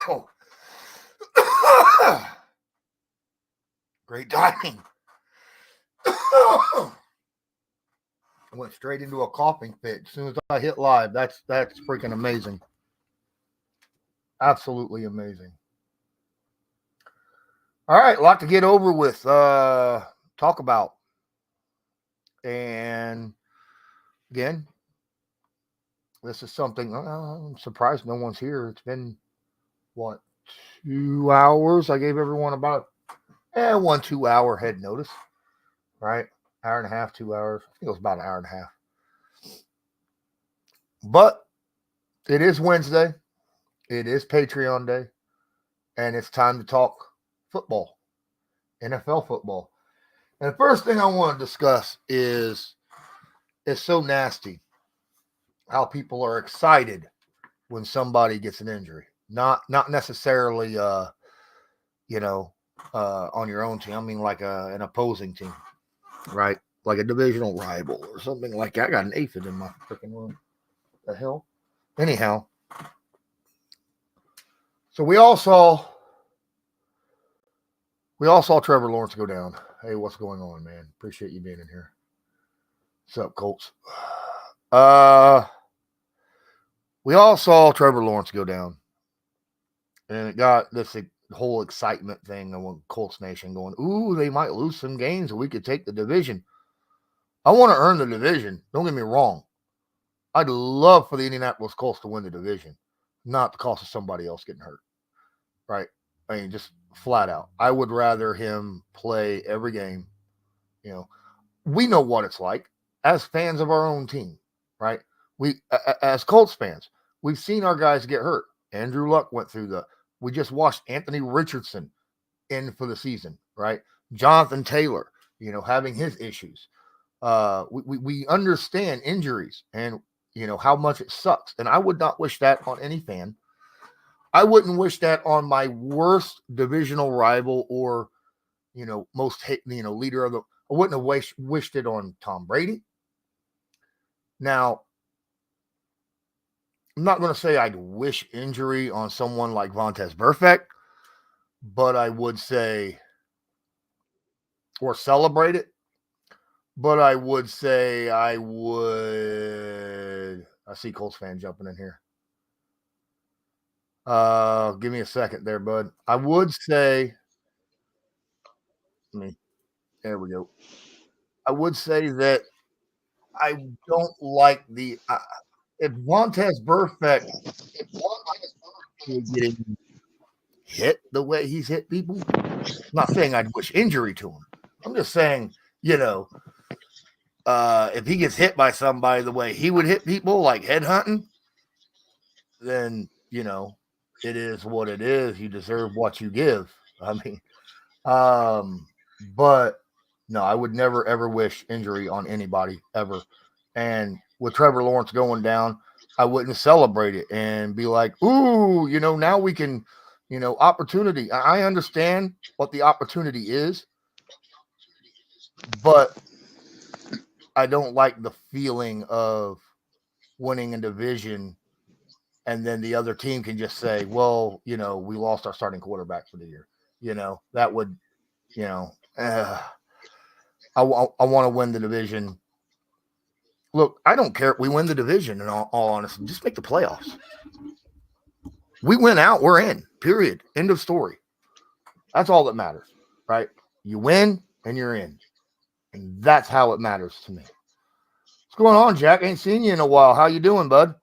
Oh. Great timing. I went straight into a coughing fit as soon as I hit live. That's freaking amazing. Absolutely amazing. All right, a lot to get over with. Talk about. And again, this is something I'm surprised no one's here. It's been what, 2 hours? I gave everyone about 2 hour head notice, right? Hour and a half, 2 hours. I think it was about an hour and a half. But it is Wednesday. It is Patreon Day. And it's time to talk football, NFL football. And the first thing I want to discuss is it's so nasty how people are excited when somebody gets an injury. Not necessarily on your own team. I mean like an opposing team, right? Like a divisional rival or something like that. I got an aphid in my freaking room. The hell? Anyhow. So we all saw Trevor Lawrence go down. Hey, what's going on, man? Appreciate you being in here. What's up, Colts? We all saw Trevor Lawrence go down. And it got this whole excitement thing on Colts Nation going, ooh, they might lose some games and we could take the division. I want to earn the division. Don't get me wrong. I'd love for the Indianapolis Colts to win the division, not the cost of somebody else getting hurt. Right? I mean, just flat out. I would rather him play every game. We know what it's like as fans of our own team, right? We, as Colts fans, we've seen our guys get hurt. Andrew Luck went through we just watched Anthony Richardson in for the season, right? Jonathan Taylor, having his issues. We understand injuries and, how much it sucks. And I would not wish that on any fan. I wouldn't wish that on my worst divisional rival or, most leader of the. I wouldn't have wished it on Tom Brady. Now, I'm not going to say I'd wish injury on someone like Vontaze Burfict, but I would say, or celebrate it. But I would say I see Colts fan jumping in here. Give me a second there, bud. I would say, there we go. I would say that I don't like if Vontaze Burfict is getting hit the way he's hit people. I'm not saying I'd wish injury to him. I'm just saying, if he gets hit by somebody the way he would hit people, like headhunting, then, it is what it is. You deserve what you give. I mean, but no, I would never, ever wish injury on anybody ever. And with Trevor Lawrence going down, I wouldn't celebrate it and be like, ooh, now we can, opportunity. I understand what the opportunity is, but I don't like the feeling of winning a division and then the other team can just say, well, we lost our starting quarterback for the year. That would, I want to win the division. Look, I don't care if we win the division, in all honesty. Just make the playoffs. We win out, we're in, period. End of story. That's all that matters, right? You win and you're in. And that's how it matters to me. What's going on, Jack? Ain't seen you in a while. How you doing, bud?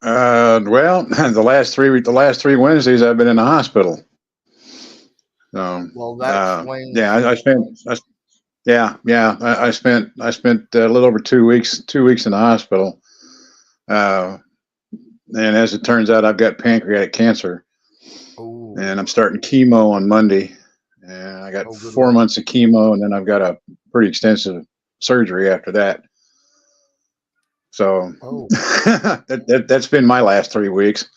Well, the last three Wednesdays I've been in the hospital. Well, that explains. I spent a little over 2 weeks in the hospital. And as it turns out, I've got pancreatic cancer. Ooh. And I'm starting chemo on Monday. And I got 4 months of chemo, and then I've got a pretty extensive surgery after that. So that's been my last 3 weeks.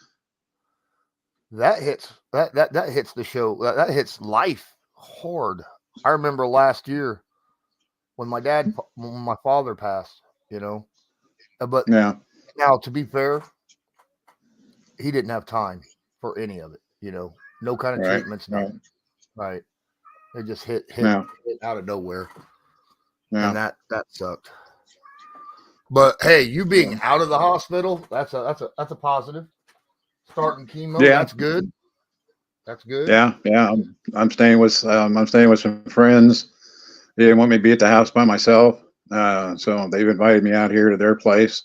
That hits the show. That hits life hard. I remember last year when my father passed, But yeah. Now, to be fair, he didn't have time for any of it. No kind of Right. treatments, nothing. Right. They just hit Yeah. out of nowhere, Yeah. and that sucked. But hey, you being out of the hospital, that's a positive. Starting chemo, Yeah. that's good. That's good. Yeah. Yeah. I'm staying with some friends. They didn't want me to be at the house by myself, so they've invited me out here to their place.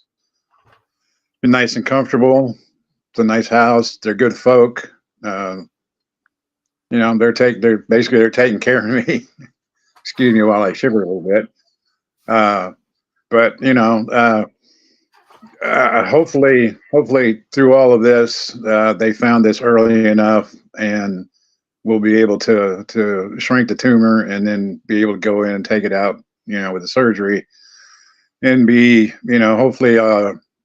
Been nice and comfortable. It's a nice house. They're good folk. They're taking care of me. Excuse me while I shiver a little bit. But hopefully through all of this, they found this early enough, and we'll be able to shrink the tumor and then be able to go in and take it out, with the surgery, and be, hopefully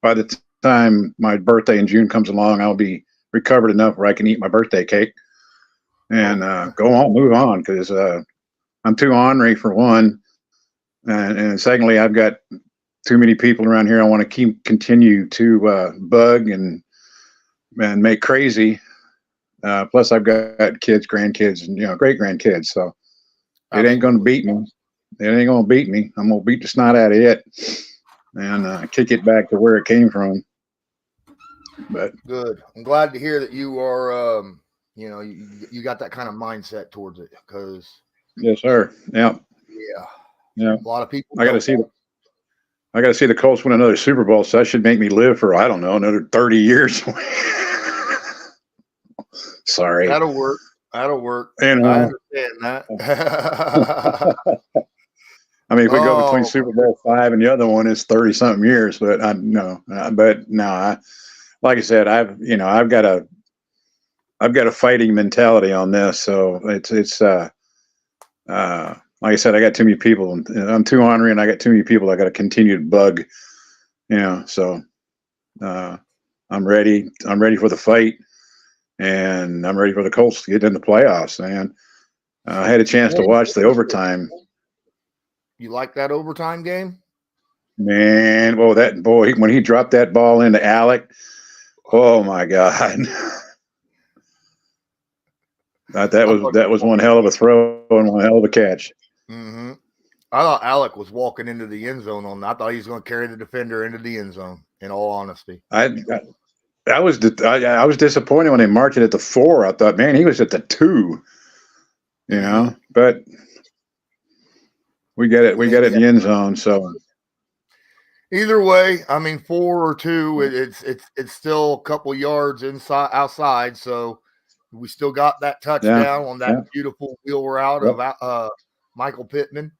by the time my birthday in June comes along, I'll be recovered enough where I can eat my birthday cake and move on, because I'm too ornery for one, and secondly, I've got too many people around here I want to continue to bug and make crazy. Plus, I've got kids, grandkids, and great grandkids, so it ain't going to beat me. It ain't going to beat me. I'm going to beat the snot out of it and kick it back to where it came from. But good. I'm glad to hear that you are, you got that kind of mindset towards it, because yes, sir. Yeah. A lot of people. I got to see the Colts win another Super Bowl, so that should make me live for, I don't know, another 30 years. Sorry. That'll work. I understand that. I mean, if we go between Super Bowl 5 and the other one, it's 30-something years. But like I said, I've got a fighting mentality on this. So it's like I said, I got too many people, and I'm too ornery, and I got too many people I got to continue to bug. So I'm ready. I'm ready for the fight, and I'm ready for the Colts to get in the playoffs. Man, I had a chance to watch the overtime. You like that overtime game? Man, when he dropped that ball into Alec, oh my God. That was one hell of a throw and one hell of a catch. Mm-hmm. I thought Alec was walking into the end zone on that. I thought he was going to carry the defender into the end zone, in all honesty. I was disappointed when they marked it at the 4. I thought, man, he was at the 2. But we got it in the end zone. So either way, I mean, 4 or 2, it's still a couple yards outside. So we still got that touchdown on that beautiful wheel route of Michael Pittman.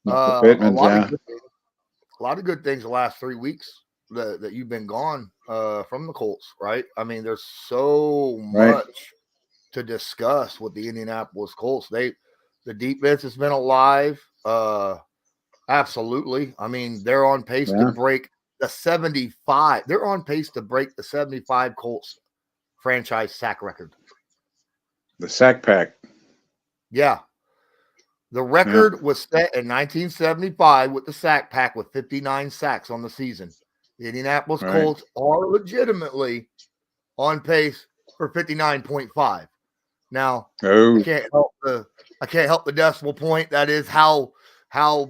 A lot of good things the last 3 weeks that you've been gone from the Colts, right? I mean, there's so much to discuss with the Indianapolis Colts. The defense has been alive. Absolutely. I mean, they're on pace to break the 75. They're on pace to break the 75 Colts franchise sack record. The sack pack. Yeah. The record was set in 1975 with the sack pack with 59 sacks on the season. The Indianapolis Colts are legitimately on pace for 59.5. Now, I can't help the decimal point. That is how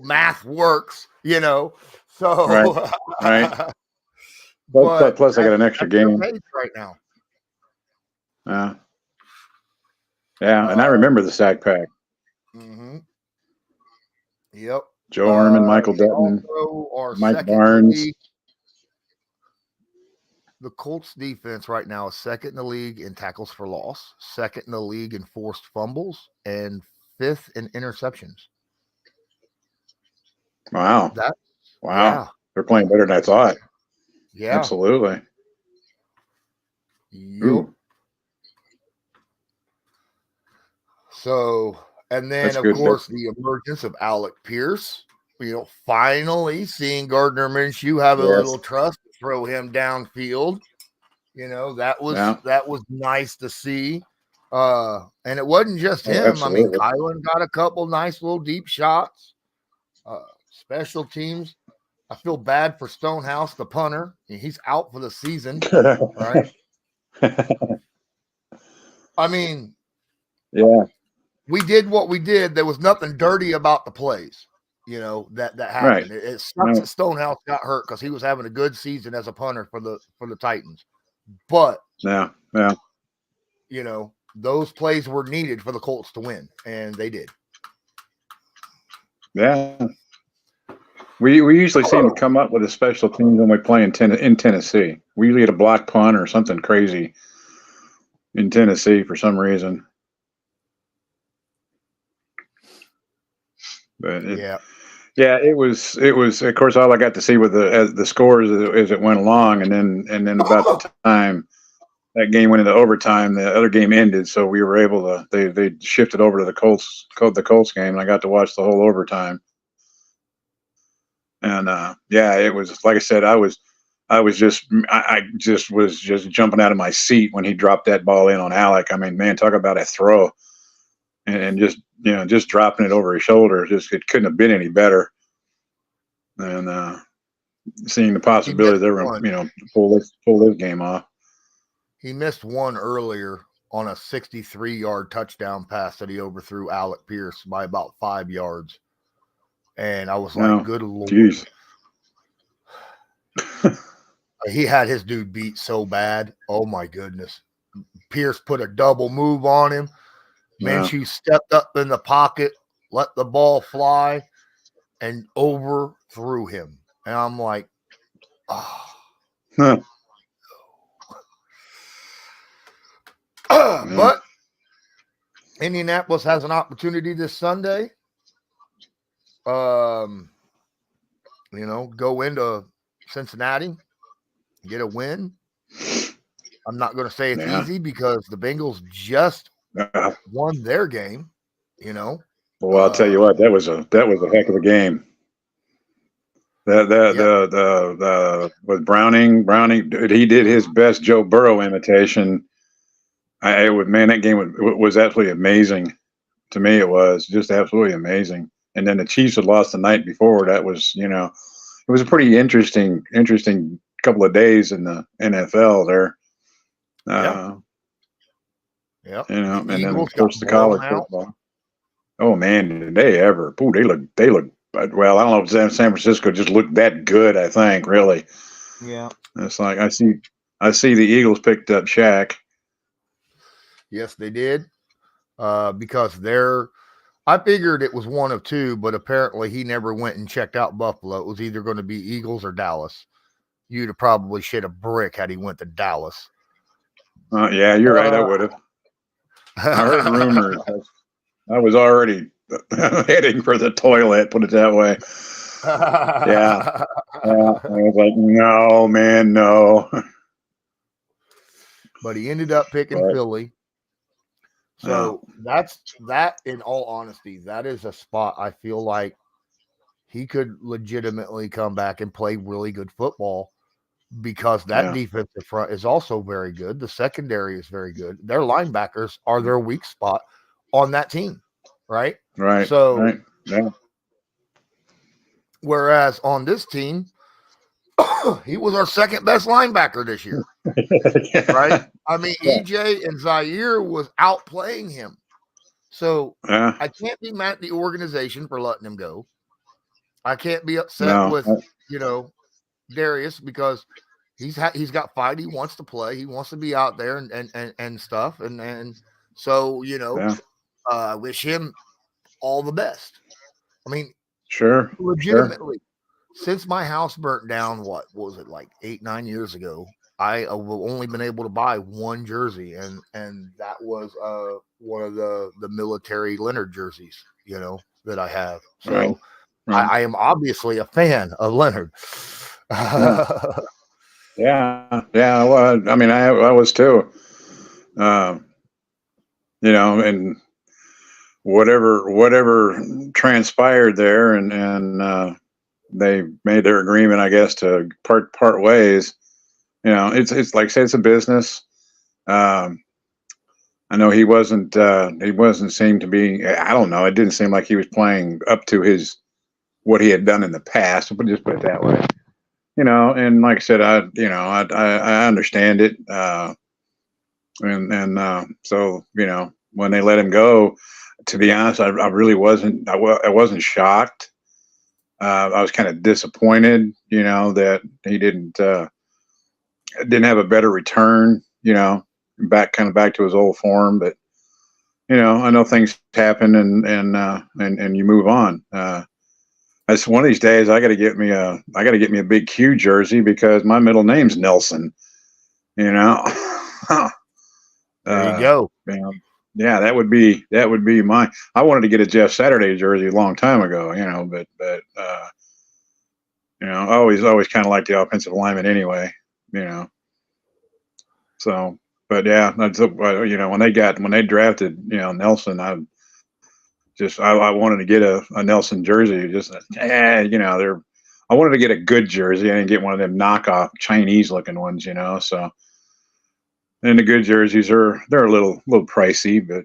math works, So right. But plus, I got an extra game right now. And I remember the sack pack. Mm-hmm. Yep. Joe Orman, Michael Dutton, Mike Barnes. The Colts defense right now is second in the league in tackles for loss, second in the league in forced fumbles, and 5th in interceptions. Wow. Yeah. They're playing better than I thought. Yeah. Absolutely. Yep. So, and then, of course, the emergence of Alec Pierce. Finally seeing Gardner Minshew have a little trust to throw him downfield. That was nice to see. And it wasn't just him. Absolutely. I mean, Kylan got a couple nice little deep shots. Special teams. I feel bad for Stonehouse, the punter. He's out for the season, right? I mean, Yeah. we did what we did. There was nothing dirty about the plays, that Right. happened. It sucks No. that Stonehouse got hurt because he was having a good season as a punter for the Titans. But Yeah. those plays were needed for the Colts to win, and they did. Yeah. We usually seem to come up with a special team when we play in Tennessee. We usually get a block punt or something crazy in Tennessee for some reason. But it was. Of course, all I got to see with the scores as it went along, and then about the time that game went into overtime, the other game ended, so we were able to. They shifted over to the Colts game, and I got to watch the whole overtime. And it was like I said, I was just was jumping out of my seat when he dropped that ball in on Alec. I mean, man, talk about a throw, and just dropping it over his shoulder. It couldn't have been any better. And seeing the possibility they were pull this game off. He missed one earlier on a 63-yard touchdown pass that he overthrew Alec Pierce by about 5 yards. And I was like, good Lord. Geez. He had his dude beat so bad. Oh, my goodness. Pierce put a double move on him. Minshew stepped up in the pocket, let the ball fly, and overthrew him. And I'm like, But Indianapolis has an opportunity this Sunday. Go into Cincinnati, get a win. I'm not going to say it's easy because the Bengals just won their game. Well, I'll tell you what, that was a heck of a game. With Browning, he did his best Joe Burrow imitation. That game was absolutely amazing. To me, it was just absolutely amazing. And then the Chiefs had lost the night before. That was, it was a pretty interesting couple of days in the NFL there. And then of course the college football. Oh man, did they ever? Ooh, they look. Well, I don't know if San Francisco just looked that good. I think really. Yeah. It's like I see the Eagles picked up Shaq. Yes, they did. Because I figured it was one of two, but apparently he never went and checked out Buffalo. It was either going to be Eagles or Dallas. You'd have probably shit a brick had he went to Dallas. Yeah, you're right. I would have. I heard rumors. I was already heading for the toilet, put it that way. Yeah. I was like, no, man, no. But he ended up picking Philly. So that, in all honesty, that is a spot I feel like he could legitimately come back and play really good football because that defensive front is also very good. The secondary is very good. Their linebackers are their weak spot on that team, right? Right. So, right. Yeah. Whereas on this team, he was our second best linebacker this year, right? I mean, EJ and Zaire was outplaying him. So I can't be mad at the organization for letting him go. I can't be upset with, Darius because he's got fight. He wants to play. He wants to be out there and stuff. And so, I wish him all the best. I mean, sure. Legitimately, since my house burnt down, what was it, like 8-9 years ago? I have only been able to buy one jersey, and that was one of the military Leonard jerseys, that I have. So I am obviously a fan of Leonard. Yeah. Well, I mean, I was too. And whatever transpired there, and they made their agreement, I guess, to part ways. It's like I say, it's a business. I know he wasn't seem to be. I don't know. It didn't seem like he was playing up to what he had done in the past. But just put it that way. And like I said, I understand it. and so when they let him go, to be honest, I really wasn't. I wasn't shocked. I was kind of disappointed, that he didn't have a better return, back to his old form. But I know things happen, and you move on. That's one of these days. I got to get me a big Q jersey because my middle name's Nelson. You know, There you go. you know, yeah, that would be mine. I wanted to get a Jeff Saturday jersey a long time ago. But I always kind of like the offensive lineman anyway. You know, so. But yeah, when they drafted Nelson, I wanted to get a Nelson jersey. They're I wanted to get a good jersey. I didn't get one of them knockoff Chinese looking ones. So and the good jerseys they're a little pricey, but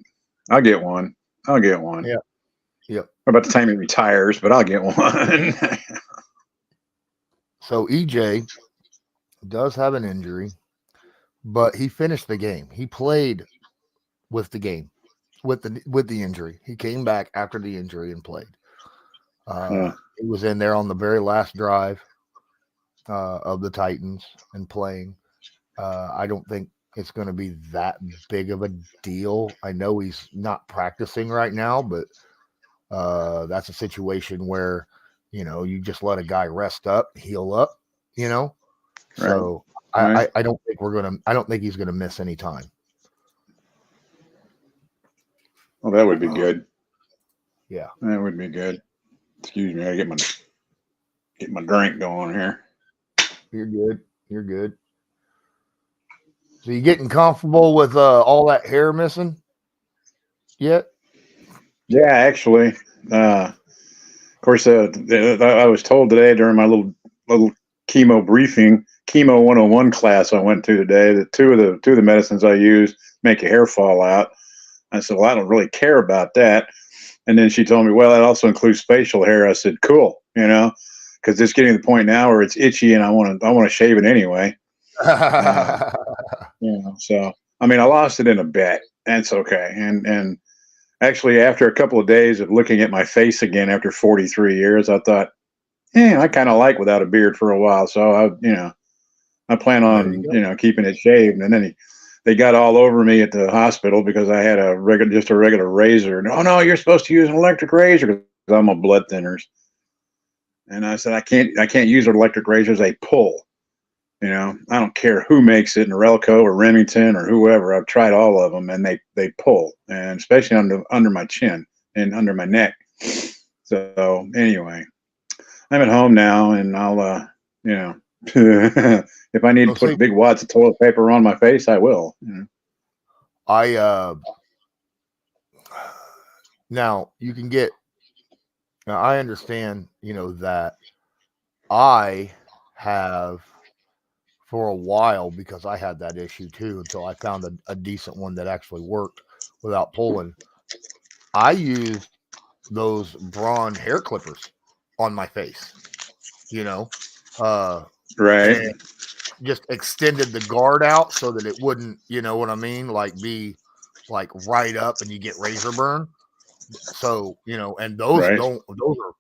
I'll get one. I'll get one. Yeah. Yep. About the time he retires, but I'll get one. So EJ does have an injury, but he finished the game. He played with the game, with the injury. He came back after the injury and played. Yeah. He was in there on the very last drive of the Titans and playing. I don't think it's going to be that big of a deal. I know he's not practicing right now, but that's a situation where you just let a guy rest up, heal up. So Right. I don't think I don't think he's gonna miss any time. Well, that would be good. Yeah. That would be good. Excuse me, I gotta get my drink going here. You're good. You're good. So you getting comfortable with all that hair missing yet? Yeah, actually, of course, I was told today during my little chemo briefing, chemo 101 class I went to today, that two of the medicines I use make your hair fall out. I said, well, I don't really care about that. And then she told me, well, that also includes facial hair. I said, cool, because it's getting to the point now where it's itchy and I want to shave it anyway. So I mean, I lost it in a bet. That's okay. And actually, after a couple of days of looking at my face again after 43 years, I thought, I kind of like without a beard for a while. So I plan There you on go. keeping it shaved. And then they got all over me at the hospital because I had just a regular razor. No, you're supposed to use an electric razor because I'm on blood thinners. And I said, I can't use electric razors. They pull. I don't care who makes it, Norelco or Remington or whoever. I've tried all of them, and they pull, and especially under my chin and under my neck. So anyway, I'm at home now, and I'll if I need So to put see, big wads of toilet paper on my face, I will. I now you can get. Now I understand, that I have for a while because I had that issue too until I found a decent one that actually worked without pulling. I used those Braun hair clippers on my face, you know, uh, Right, and just extended the guard out so that it wouldn't, you know what I mean, like be like right up and you get razor burn. So, and right, those are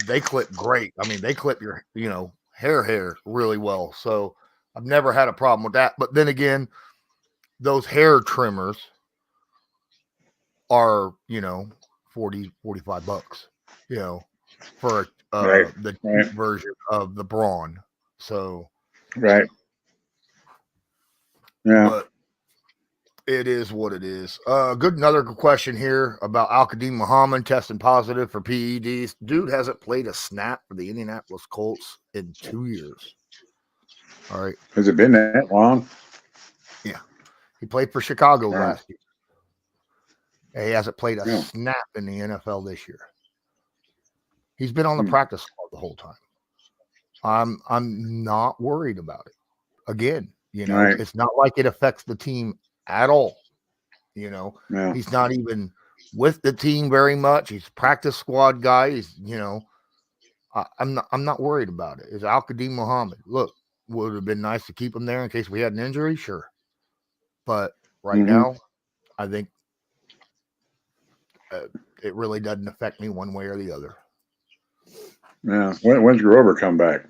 they clip great. I mean, they clip your, hair really well. So I've never had a problem with that. But then again, those hair trimmers are, 40, $45, for right, the cheap right, version of the Braun. So, right. Yeah. but it is what it is. Another good question here about Al Qadim Muhammad testing positive for PEDs. Dude hasn't played a snap for the Indianapolis Colts in 2 years. All right. Has it been that long? Yeah. He played for Chicago Wow. last year. He hasn't played a Yeah. snap in the NFL this year. He's been on the Hmm. practice squad the whole time. I'm not worried about it. Again, Right. it's not like it affects the team at all. Yeah. He's not even with the team very much. He's a practice squad guy. I'm not worried about it. It's Al Qadim Muhammad. Look, would it have been nice to keep him there in case we had an injury? Sure. But right now, I think it really doesn't affect me one way or the other. Yeah. When's Grover come back?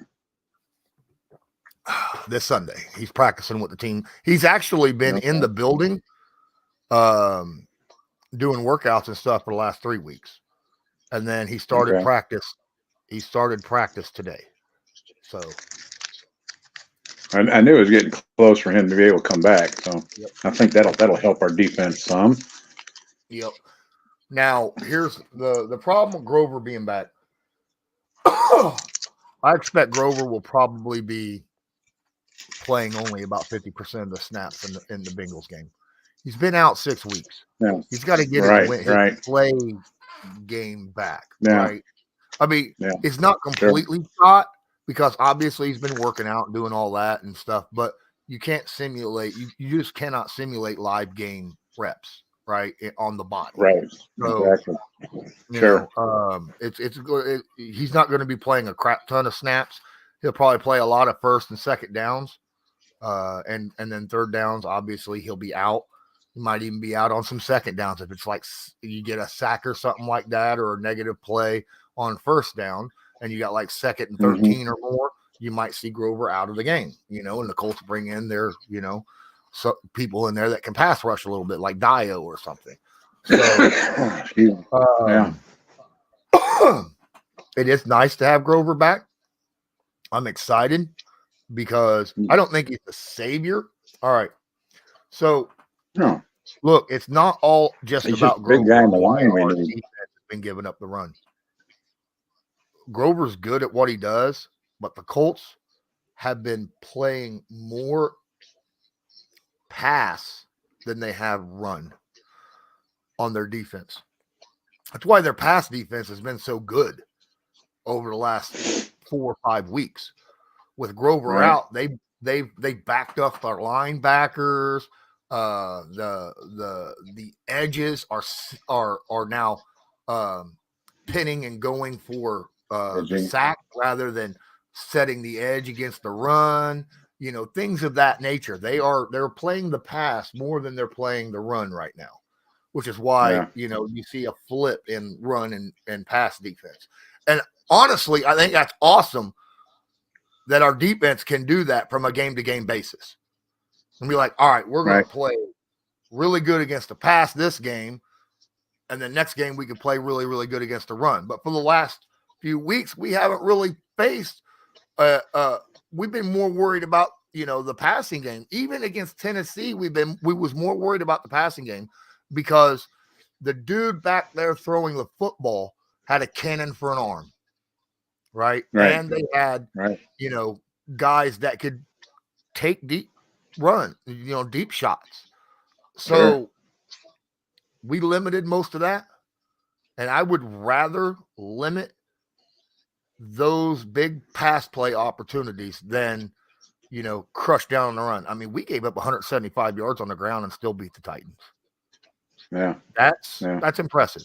This Sunday, he's practicing with the team. He's actually been in the building, doing workouts and stuff for the last 3 weeks, and then he started practice. He started practice today. So I knew it was getting close for him to be able to come back. So I think that'll help our defense some. Yep. Now here's the problem with Grover being back. I expect Grover will probably be playing only about 50% of the snaps in the Bengals game. He's been out 6 weeks. Yeah. He's got to get his play game back. Yeah. Right. I mean, it's not completely shot because obviously he's been working out and doing all that and stuff, but you can't simulate. You just cannot simulate live game reps, right, on the body. Right. So, exactly. you know, he's not going to be playing a crap ton of snaps. He'll probably play a lot of first and second downs, and then third downs. Obviously, he'll be out. He might even be out on some second downs if it's like you get a sack or something like that, or a negative play on first down, and you got like second and 13 or more. You might see Grover out of the game, you know, and the Colts bring in their, you know, people in there that can pass rush a little bit, like Dio or something. So, it is nice to have Grover back. I'm excited because I don't think he's the savior. All right. So, look, it's not all just about Grover. Big guy in the line. Our defense has been giving up the run. Grover's good at what he does, but the Colts have been playing more pass than they have run on their defense. That's why their pass defense has been so good over the last 4 or 5 weeks. With Grover out, they backed up their linebackers. The edges are now pinning and going for the sack rather than setting the edge against the run. You know, things of that nature. They're playing the pass more than they're playing the run right now, which is why you know you see a flip in run and pass defense. And honestly, I think that's awesome that our defense can do that from a game-to-game basis. And be like, all right, we're going to play really good against the pass this game, and the next game we can play really, really good against the run. But for the last few weeks, we haven't really faced we've been more worried about, you know, the passing game. Even against Tennessee, we was more worried about the passing game because the dude back there throwing the football had a cannon for an arm. Right. And they had, you know, guys that could take deep deep shots. So we limited most of that. And I would rather limit those big pass play opportunities than, you know, crush down on the run. I mean, we gave up 175 yards on the ground and still beat the Titans. Yeah. That's impressive.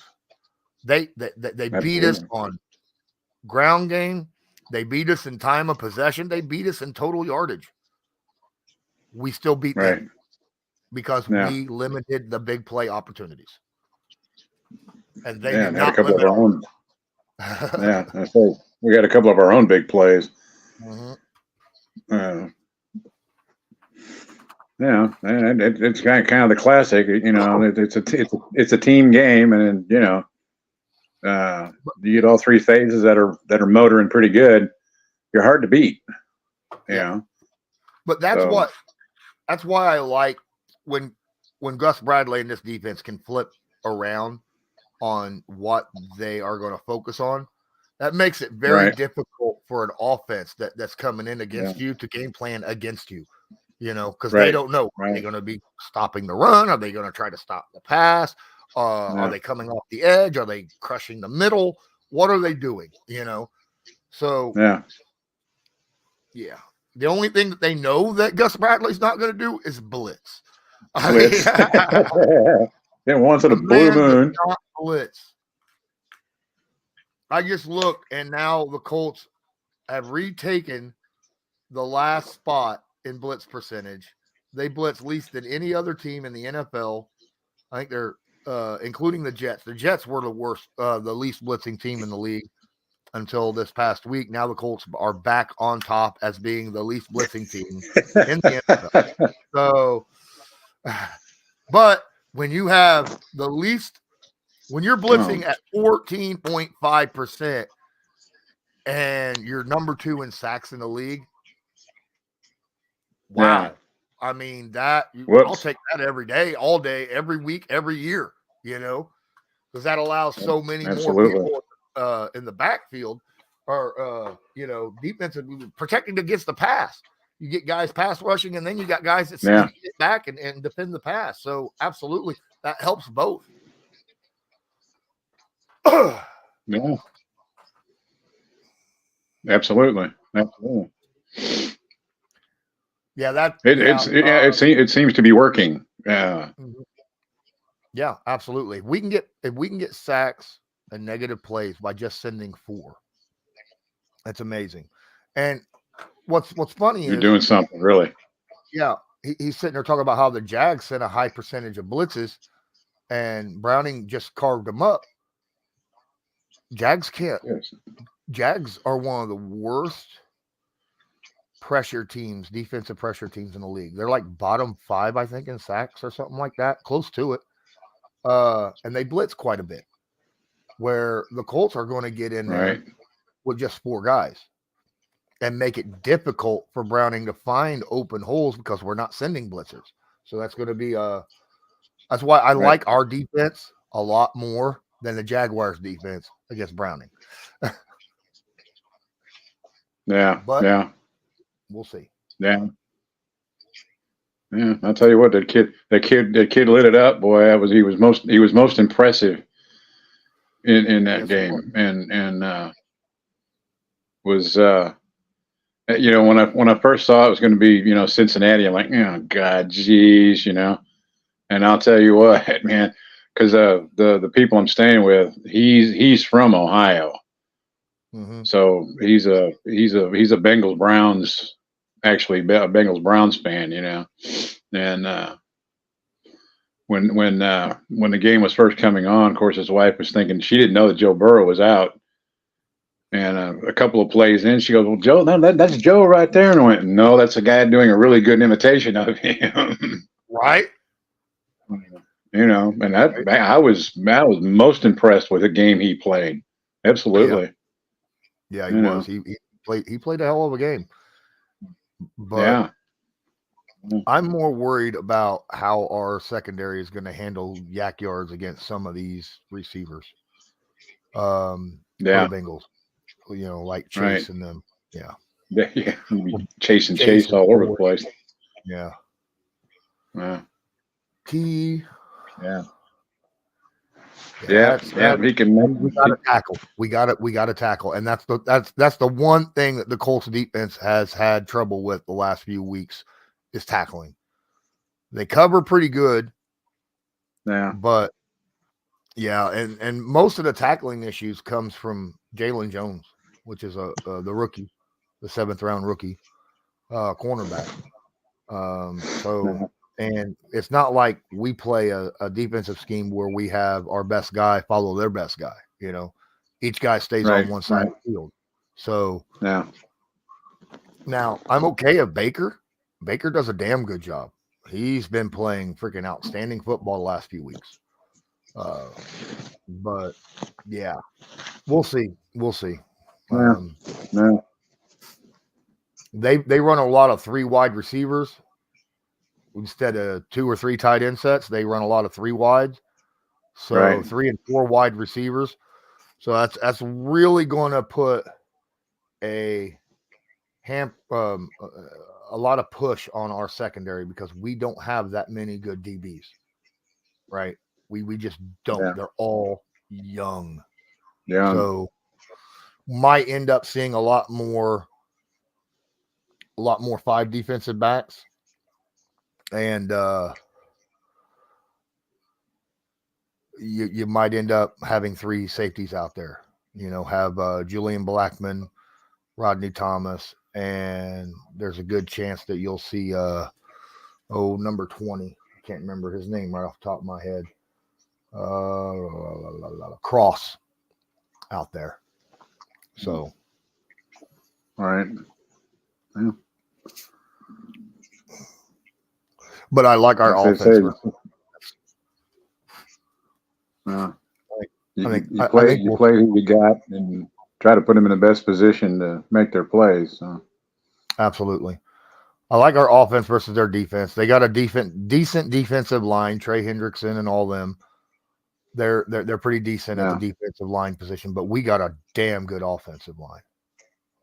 They beat us on ground game. They beat us in time of possession. They beat us in total yardage. We still beat them because we limited the big play opportunities. And they did not limit our own. We got a couple of our own big plays. It's kind of the classic. You know, it's a team game, and you know. You get all three phases that are motoring pretty good. You're hard to beat, you know. But that's why I like when Gus Bradley and this defense can flip around on what they are going to focus on. That makes it very difficult for an offense that's coming in against you to game plan against you. You know, because they don't know are they going to be stopping the run? Are they going to try to stop the pass? Are they coming off the edge? Are they crushing the middle? What are they doing? You know, so the only thing that they know that Gus Bradley's not going to do is blitz. Blitz. Then once in a blue moon. Not blitz. I just looked, and now the Colts have retaken the last spot in blitz percentage They blitz least than any other team in the NFL. I think they're including the Jets. The Jets were the least blitzing team in the league until this past week. Now the Colts are back on top as being the least blitzing team in the NFL. So, but when you have when you're blitzing at 14.5% and you're number 2 in sacks in the league, wow. Yeah. I mean, Whoops. I'll take that every day, all day, every week, every year, because that allows so many Absolutely. more people in the backfield or, defensive protecting against the pass. You get guys pass rushing, and then you got guys that sit back and defend the pass. So, absolutely, that helps both. Yeah. Absolutely. Yeah, it seems to be working. Yeah, absolutely. If we can get sacks and negative plays by just sending 4, that's amazing. And what's funny You're is doing something really. Yeah, he's sitting there talking about how the Jags sent a high percentage of blitzes, and Browning just carved them up. Jags can't. Yes. Jags are one of the worst defensive pressure teams in the league. They're like bottom 5, I think, in sacks or something like that, close to it. And they blitz quite a bit, where the Colts are going to get in there with just 4 guys and make it difficult for Browning to find open holes because we're not sending blitzers. So that's going to be that's why I like our defense a lot more than the Jaguars defense against Browning. But we'll see. Yeah. I'll tell you what, that kid lit it up, boy. He was most impressive in that game, and was when I first saw it was going to be Cincinnati, I'm like, oh God, geez, and I'll tell you what, man, because the people I'm staying with, he's from Ohio. Mm-hmm. So he's a Bengals Browns, actually a Bengals Browns fan, and when the game was first coming on, of course his wife was thinking, she didn't know that Joe Burrow was out, and a couple of plays in, she goes, well, Joe, that's Joe right there, and I went, no, that's a guy doing a really good imitation of him. Right. And I was most impressed with the game he played. Absolutely. Yeah, he was. He played a hell of a game. But I'm more worried about how our secondary is going to handle yak yards against some of these receivers. For the Bengals, like Chase and them. Yeah. Chase all over the place. Yeah. He can. We got to tackle. We got to tackle, and that's the one thing that the Colts defense has had trouble with the last few weeks is tackling. They cover pretty good. Yeah. But and most of the tackling issues comes from Jalen Jones, which is the rookie, the 7th round rookie, cornerback. And it's not like we play a defensive scheme where we have our best guy follow their best guy. Each guy stays on one side of the field. So now I'm okay if Baker does a damn good job. He's been playing freaking outstanding football the last few weeks. But yeah, we'll see. They run a lot of 3 wide receivers instead of 2 or 3 tight end sets. They run a lot of 3 wides, so 3 and 4 wide receivers. So that's really going to put a lot of push on our secondary because we don't have that many good DBs, right? We just don't. Yeah. They're all young. Yeah. So might end up seeing a lot more 5 defensive backs. And you might end up having 3 safeties out there. Have Julian Blackman, Rodney Thomas, and there's a good chance that you'll see number 20. I can't remember his name right off the top of my head. Cross out there. So, all right. Yeah. But I like our offense. You play who you got and try to put them in the best position to make their plays. So. Absolutely. I like our offense versus their defense. They got a decent defensive line, Trey Hendrickson and all them. They're pretty decent at the defensive line position, but we got a damn good offensive line,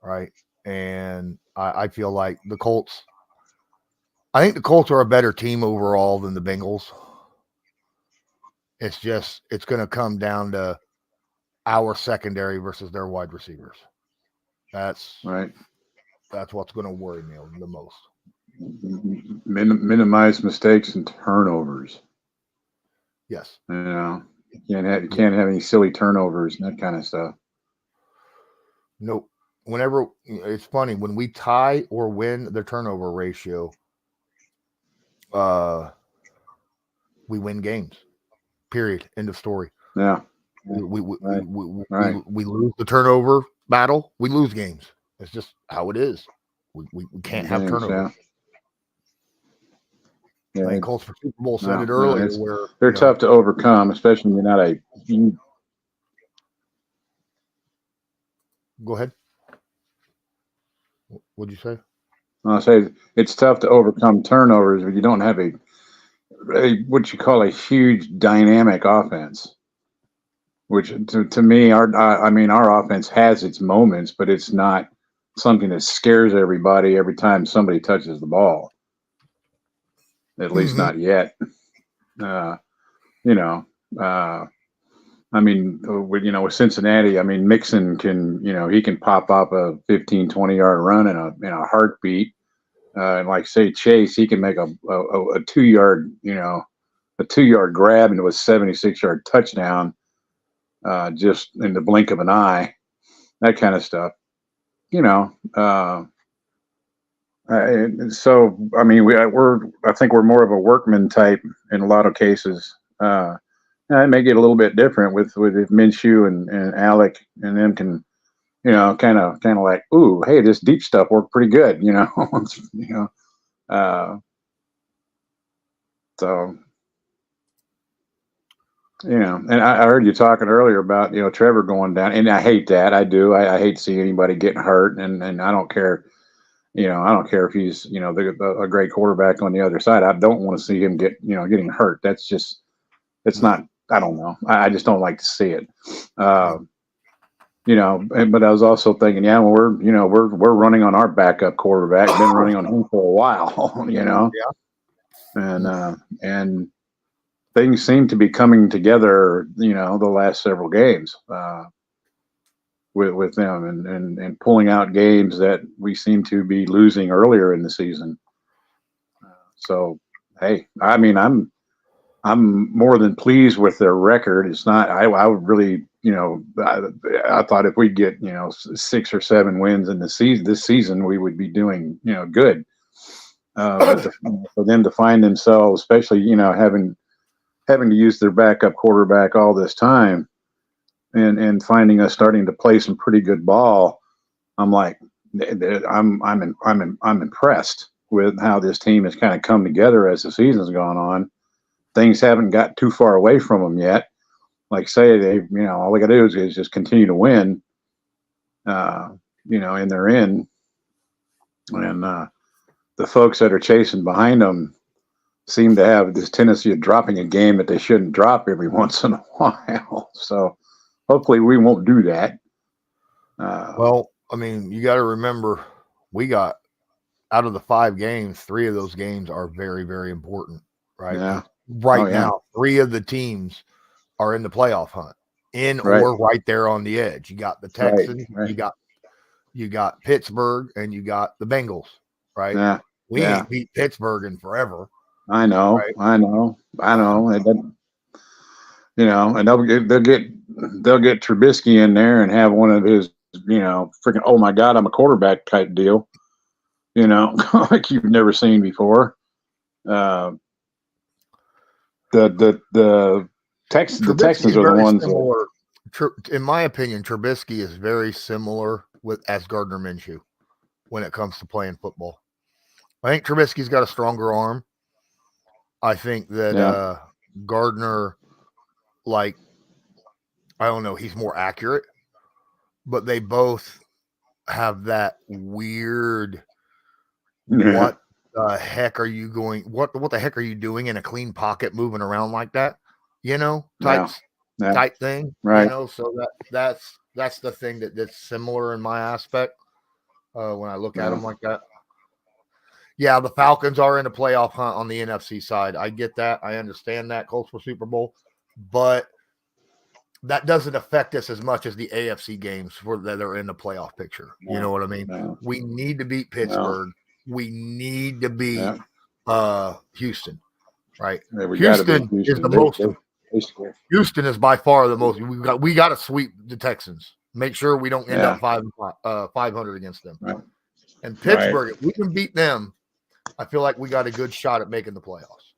right? And I feel like the Colts. I think the Colts are a better team overall than the Bengals. It's going to come down to our secondary versus their wide receivers. That's right. That's what's going to worry me the most. Minimize mistakes and turnovers. Yes. You know, you can't have any silly turnovers and that kind of stuff. Nope. Whenever it's funny when we tie or win the turnover ratio, we win games. Period. End of story. Yeah. We lose the turnover battle. We lose games. It's just how it is. We can't have turnovers. Yeah. I think Colts for Super Bowl said it earlier. Where they're tough to overcome, especially when you're not a. Go ahead. What'd you say? I'll say it's tough to overcome turnovers when you don't have a what you call a huge dynamic offense. Which to me, our offense has its moments, but it's not something that scares everybody every time somebody touches the ball. At least not yet. With Cincinnati, Mixon can, he can pop up a 15, 20-yard run in a heartbeat. And like say Chase, he can make a 2-yard, a 2-yard grab into a 76-yard touchdown, just in the blink of an eye, that kind of stuff. I think we're more of a workman type in a lot of cases. It may get a little bit different with if Minshew and Alec and them can, kind of like, ooh, hey, this deep stuff worked pretty good, So, and I heard you talking earlier about, Trevor going down, and I hate that. I do. I hate to see anybody getting hurt, and I don't care. I don't care if he's, a great quarterback on the other side. I don't want to see him getting hurt. That's just, it's not, I don't know. I just don't like to see it. But I was also thinking, we're running on our backup quarterback, been running on him for a while, and things seem to be coming together, the last several games, with them and pulling out games that we seem to be losing earlier in the season. So, hey, I'm more than pleased with their record. It's not, I would really, I thought if we get, 6 or 7 wins in this season, we would be doing, good. But for them to find themselves, especially, having to use their backup quarterback all this time, and finding us starting to play some pretty good ball, I'm like, I'm impressed with how this team has kind of come together as the season's gone on. Things haven't got too far away from them yet. Like say they, all they got to do is just continue to win, and they're in. And the folks that are chasing behind them seem to have this tendency of dropping a game that they shouldn't drop every once in a while. So hopefully we won't do that. Well, you got to remember, we got out of the 5 games, 3 of those games are very, very important, right? Yeah. Now, 3 of the teams are in the playoff hunt, or right there on the edge. You got the Texans, you got Pittsburgh, and you got the Bengals, right? Yeah. We ain't beat Pittsburgh in forever. I know, right? I know. And they'll get Trubisky in there and have one of his, freaking, oh my God, I'm a quarterback type deal, like you've never seen before. The Texans are the ones similar, in my opinion. Trubisky is very similar as Gardner Minshew when it comes to playing football. I think Trubisky's got a stronger arm. I think that Gardner, like, I don't know, he's more accurate, but they both have that weird what the heck are you going what the heck are you doing in a clean pocket moving around like that, type thing, right. So that's the thing that's similar in my aspect when I look at them like that. Yeah, the Falcons are in a playoff hunt on the NFC side. I get that. I understand that. Colts for Super Bowl, but that doesn't affect us as much as the AFC games that are in the playoff picture. You know what I mean? We need to beat Pittsburgh. We need to beat Houston, right? Houston is the most. Houston is by far the most. We got to sweep the Texans. Make sure we don't end up 500 against them. Right. And Pittsburgh, if we can beat them, I feel like we got a good shot at making the playoffs.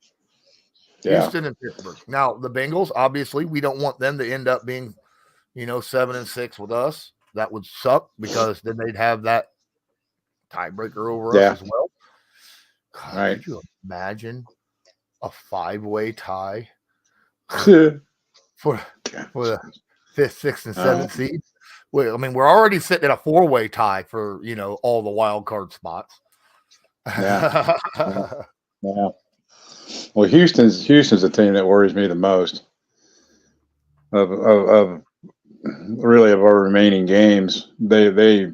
Yeah. Houston and Pittsburgh. Now, the Bengals, obviously, we don't want them to end up being, 7-6 with us. That would suck because then they'd have that tiebreaker over us as well. God, could you imagine a 5-way tie for the 5th, 6th, and 7th seed? Well, I mean, we're already sitting at a 4-way tie for, all the wild card spots. Yeah. Well, Houston's the team that worries me the most of our remaining games. CJ's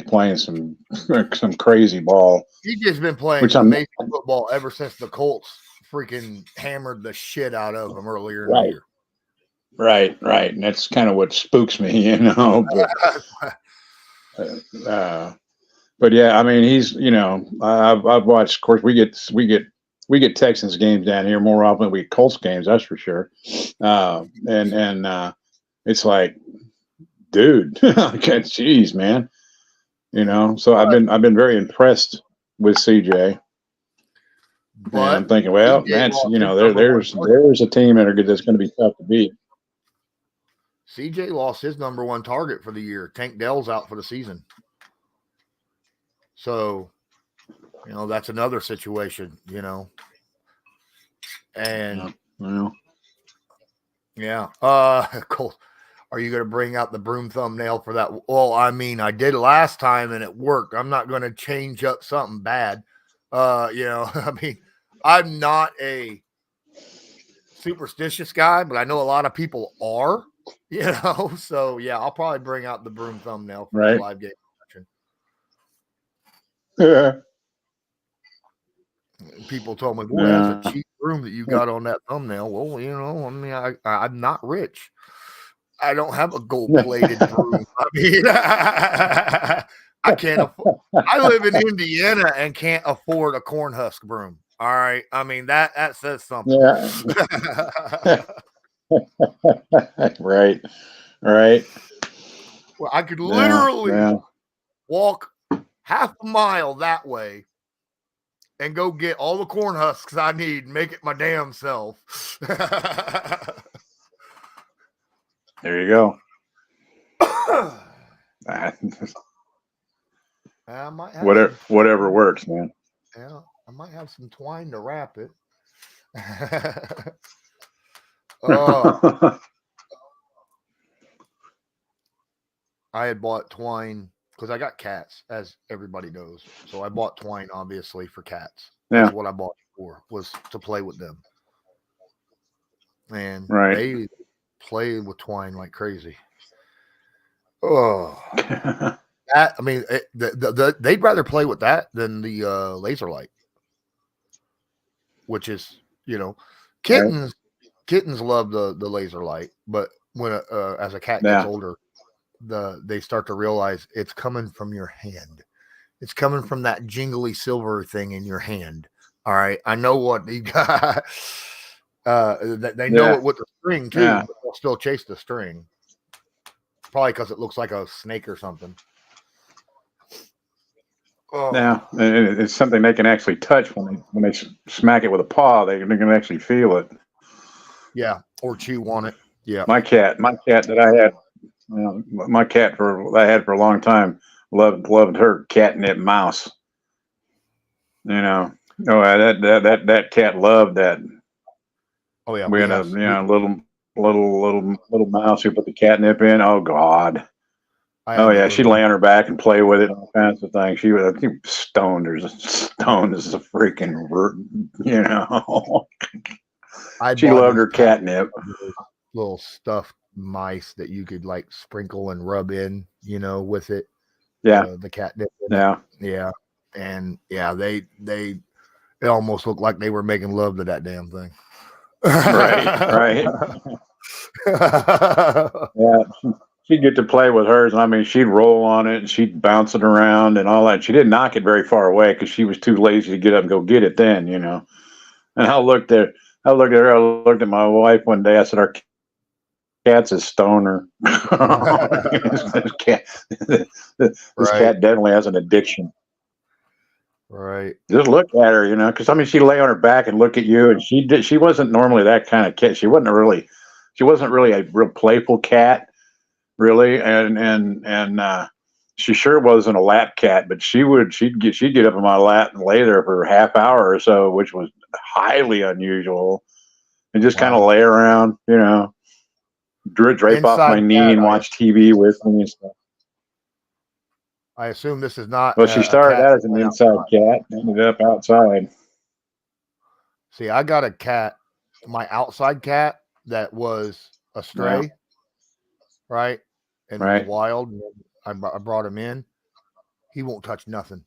playing some crazy ball. CJ's been playing amazing football ever since the Colts freaking hammered the shit out of him earlier in the year. Right, and that's kind of what spooks me, But yeah, I mean, he's I've watched. Of course, we get Texans games down here more often than we get Colts games. That's for sure. And it's like, dude, geez, man, So I've been very impressed with CJ. But and I'm thinking, well, that's there's a team that's going to be tough to beat. CJ lost his number one target for the year. Tank Dell's out for the season. So, that's another situation, And Colt, are you going to bring out the broom thumbnail for that? Well, I mean, I did last time and it worked. I'm not going to change up something bad. I mean, I'm not a superstitious guy, but I know a lot of people are, So yeah, I'll probably bring out the broom thumbnail for the live game. Yeah. People told me, boy, that's a cheap broom that you got on that thumbnail. Well, I mean, I'm not rich. I don't have a gold-plated broom. I mean, I can't afford. I live in Indiana and can't afford a Cornhusk broom. All right, I mean that says something. Yeah. Right. Well, I could literally walk half a mile that way and go get all the corn husks I need and make it my damn self. There you go. Whatever works, man. Yeah, I might have some twine to wrap it. I had bought twine because I got cats, as everybody knows. So I bought twine, obviously, for cats. Yeah. That's what I bought it for, was to play with them. And they play with twine like crazy. Oh, I mean, they'd rather play with that than the laser light, which is, kittens love the laser light, but when as a cat gets older, they start to realize it's coming from your hand. It's coming from that jingly silver thing in your hand. All right, I know what you got. They know it with the string too, but they'll still chase the string. Probably because it looks like a snake or something. Oh. Now, it's something they can actually touch when they smack it with a paw. They can actually feel it. Yeah, or chew on it. Yeah. My cat that I had, my cat I had for a long time loved her catnip mouse. You know, oh that cat loved that. Oh yeah, We we had a have. little mouse who put the catnip in. Oh God. I Oh have a yeah, she'd little. lay on her back and play with it, all kinds of things. She was stoned. Stoned as a freaking, you know. I She bought loved these her catnip. little stuffed mice that you could like sprinkle and rub in, with it. Yeah, The catnip in it. yeah, Yeah, and yeah, they almost looked like they were making love to that damn thing. right, right. Yeah, she'd get to play with hers. I mean, she'd roll on it and she'd bounce it around and all that. She didn't knock it very far away because she was too lazy to get up and go get it then, And I looked at her. I looked at my wife one day. I said, "Our cat's a stoner." this cat, this Right, cat definitely has an addiction. right. Just look at her, because I mean, she'd lay on her back and look at you, and she did. She wasn't normally that kind of cat. She wasn't really a real playful cat, really, and she sure wasn't a lap cat. But she'd get up in my lap and lay there for a half hour or so, which was highly unusual, and just kind of Wow. lay around, drape off my Inside knee cat. and watch TV with me and stuff. I assume this is not Well, she a started cat out that as an went inside outside. cat, ended up outside. See, I got a cat, my outside cat that was a Yeah, stray, right, and was right. wild. And I brought him in. He won't touch nothing.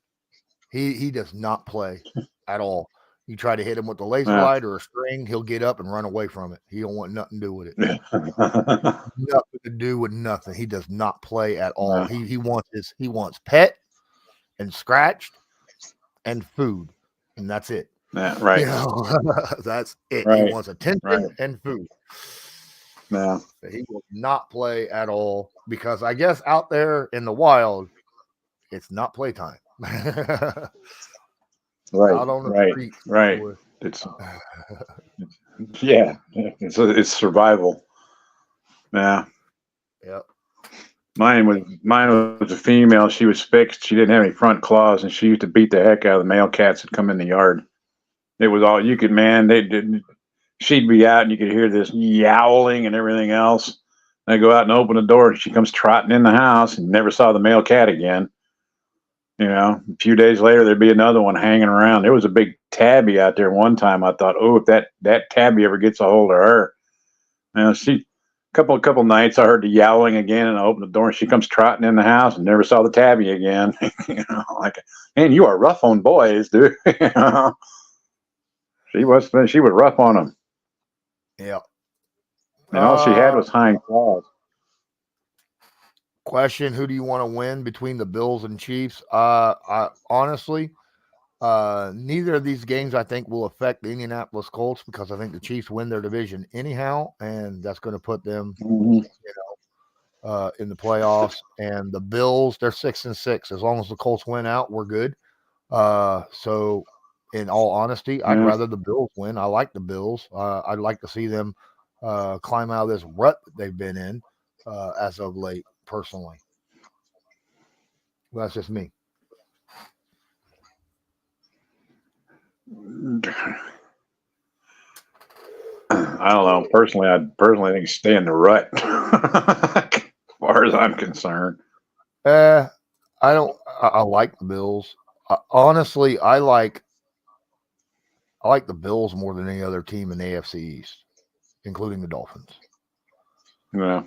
He does not play at all. You try to hit him with the laser Yeah. light or a string, he'll get up and run away from it. He don't want nothing to do with it. Yeah. Nothing to do with nothing. He does not play at all. Yeah. He wants pet and scratched and food, and that's it. Yeah, right, That's it. He right, wants attention right. and food. Yeah, He will not play at all because I guess out there in the wild, it's not playtime. right, Out on the right, streets, right. boy. It's yeah, it's survival. Yeah, Yep. mine was a female. She was fixed. She didn't have any front claws, and she used to beat the heck out of the male cats that come in the yard. It was all you could, man. They didn't. She'd be out, and you could hear this yowling and everything else. I go out and open the door, and she comes trotting in the house, and never saw the male cat again. A few days later, there'd be another one hanging around. There was a big tabby out there one time. I thought, oh, if that tabby ever gets a hold of her, she couple nights I heard the yowling again, and I opened the door, and she comes trotting in the house, and never saw the tabby again. Like, man, you are rough on boys, dude. She was rough on them, Yep. and all she had was hind claws. Question: who do you want to win between the Bills and Chiefs? I honestly, neither of these games I think will affect the Indianapolis Colts because I think the Chiefs win their division anyhow, and that's going to put them, Mm-hmm. in the playoffs. And the Bills, they're 6-6. As long as the Colts win out, we're good. So, in all honesty, I'd Yeah. rather the Bills win. I like the Bills. I'd like to see them climb out of this rut that they've been in as of late. Personally, well, that's just me. I don't know. Personally, I think stay in the rut. As far as I'm concerned. Uh, I don't. I like the Bills. Honestly, I like the Bills more than any other team in the AFC East, including the Dolphins. Yeah.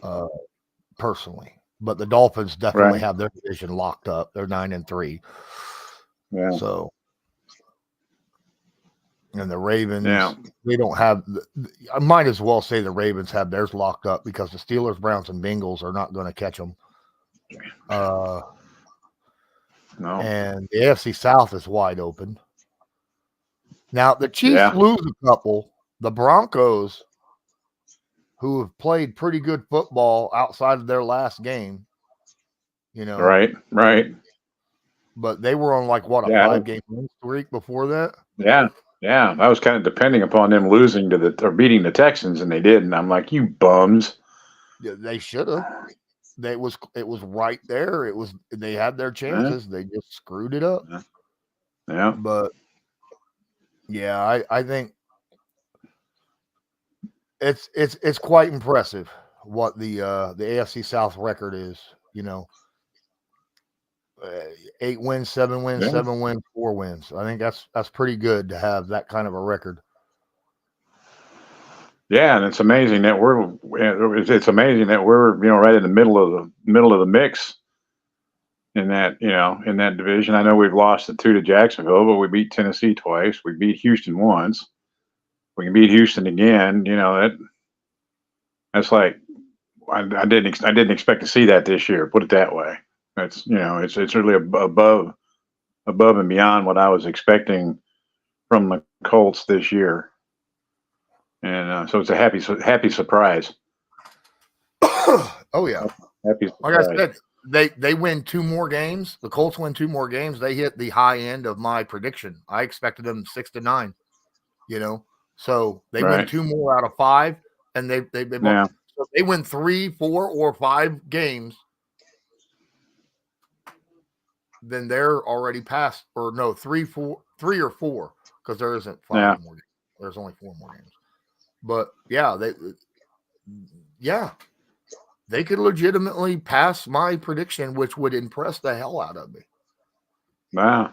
Personally, but the Dolphins definitely Right. have their division locked up. They're 9-3. Yeah. So, and the Ravens, Yeah. they don't have. I might as well say the Ravens have theirs locked up because the Steelers, Browns, and Bengals are not going to catch them. No. And the AFC South is wide open. Now the Chiefs Yeah. lose a couple. The Broncos, who have played pretty good football outside of their last game, Right. Right. but they were on like what, a Yeah, 5-game win streak before that. yeah, yeah. I was kind of depending upon them losing to or beating the Texans, and they didn't. I'm like, you bums. Yeah, they should have. It was right there. They had their Yeah, chances. They just screwed it up. yeah. But yeah, I think it's quite impressive what the AFC South record is. 8 wins, 7 wins, Yeah. 7 wins, 4 wins. I think that's pretty good to have that kind of a record. Yeah, and it's amazing that it's amazing that we're right in the middle of the mix in that in that division. I know we've lost the 2 to Jacksonville, but we beat Tennessee twice. We beat Houston once. We can beat Houston again. That's like I didn't expect to see that this year. Put it that way. That's it's really above and beyond what I was expecting from the Colts this year. And so it's a happy surprise. Oh yeah, Happy surprise. like I said, they win 2 more games. The Colts win 2 more games. They hit the high end of my prediction. I expected them 6-9. So they win 2 more out of 5, and they so they win 3, 4, or 5 games. Then they're already past, or no, 3 or 4, because there isn't 5 more games. There's only 4 more games. But yeah, they could legitimately pass my prediction, which would impress the hell out of me. Wow,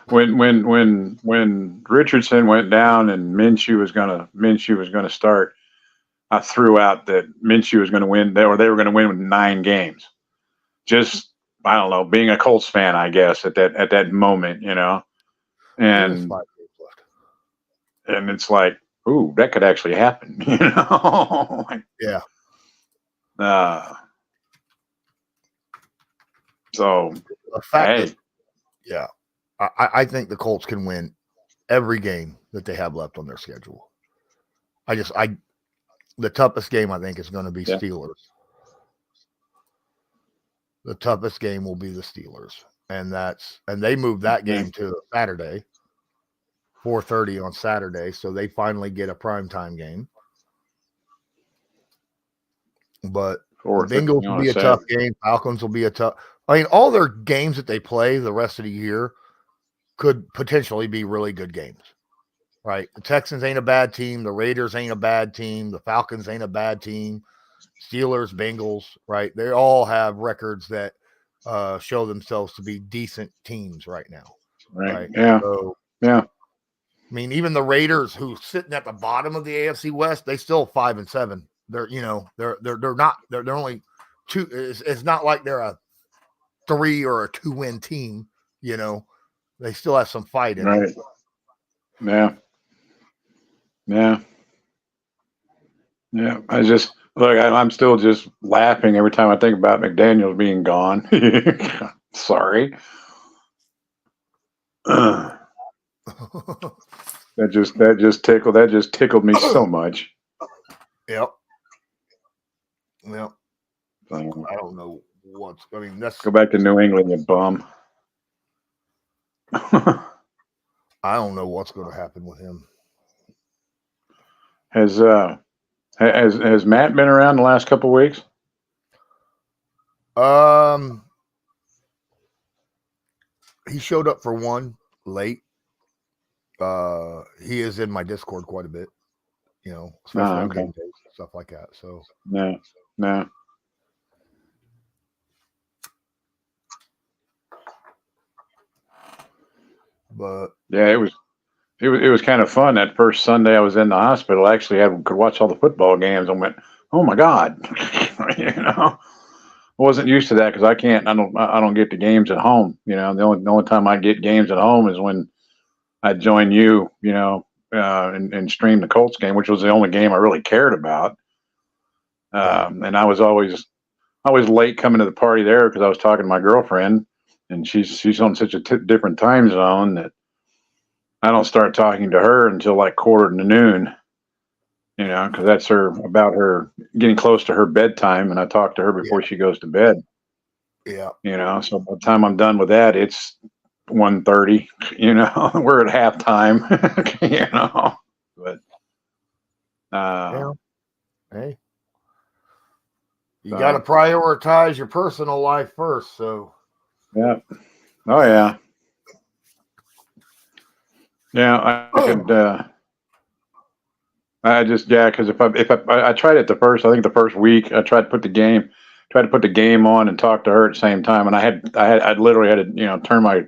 when Richardson went down and Minshew was gonna start, I threw out that Minshew was going to win, or they were going to win with 9 games. Just I don't know, being a Colts fan, I guess at that moment, and There's 5 games left. And it's like, ooh, that could actually happen, Yeah. So the fact that, I think the Colts can win every game that they have left on their schedule. The toughest game I think is going to be Steelers. The toughest game will be the Steelers, and they moved that game to Saturday, 4:30 on Saturday, so they finally get a primetime game. But Bengals will be a tough game. Falcons will be a tough. I mean, all their games that they play the rest of the year could potentially be really good games, right? The Texans ain't a bad team. The Raiders ain't a bad team. The Falcons ain't a bad team. Steelers, Bengals, right? They all have records that show themselves to be decent teams right now, right? Yeah. So, yeah. I mean, even the Raiders, who's sitting at the bottom of the AFC West, they still 5-7. They're only 2. It's not like they're a 3 or a 2-win team. They still have some fight in right. it. Yeah. Yeah. Yeah. I'm still just laughing every time I think about McDaniels being gone. Sorry. That just tickled me so much. Yep. I don't know let's go back to New England, you bum. I don't know what's going to happen with him. Has Matt been around the last couple of weeks? He showed up for one late. He is in my Discord quite a bit, especially on game days, stuff like that. So no. But yeah, it was kind of fun that first Sunday I was in the hospital. I actually could watch all the football games and went, oh my God, I wasn't used to that because I don't get the games at home. The only time I get games at home is when I join you, and stream the Colts game, which was the only game I really cared about. And I was always late coming to the party there because I was talking to my girlfriend, and she's on such a different time zone that I don't start talking to her until like 12:45, because that's about her getting close to her bedtime, and I talk to her before she goes to bed. Yeah. So by the time I'm done with that, it's 1:30. We're at halftime. But Yeah. Hey, you got to so prioritize your personal life first. So, yeah. Oh yeah. Yeah, I could. I just because if I tried it I think the first week I tried to put the game on and talk to her at the same time, and I literally had to turn my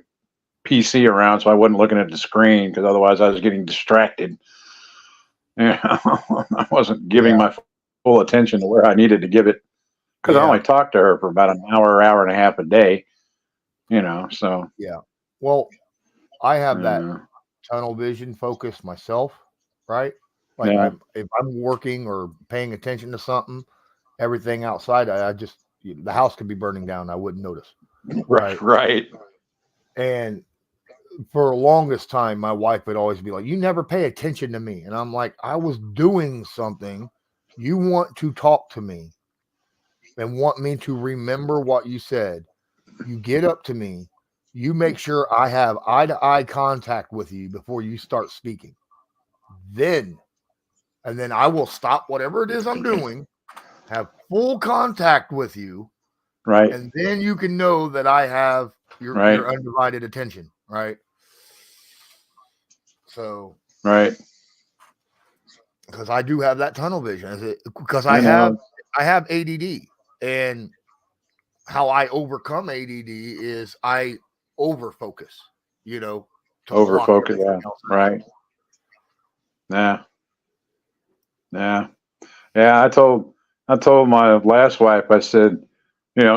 PC around so I wasn't looking at the screen because otherwise I was getting distracted. I wasn't giving yeah. my full attention to where I needed to give it because I Yeah. only talked to her for about an hour and a half a day. So Yeah. Well, I have that uh, tunnel vision focus myself, right? Like yeah, if I'm working or paying attention to something, everything outside, I just the house could be burning down, I wouldn't notice, right, right? right, And for the longest time, my wife would always be like, "You never pay attention to me," and I'm like, "I was doing something. You want to talk to me and want me to remember what you said. You get up to me. You make sure I have eye to eye contact with you before you start speaking. Then, and then I will stop whatever it is I'm doing, have full contact with you, right, and then you can know that I have right, your undivided attention, right? So, right. because I do have that tunnel vision, because I know. I have ADD, and how I overcome ADD is I over focus, to Over block focus. everything Yeah, else out. right. Yeah, yeah. Yeah, I told my last wife, I said,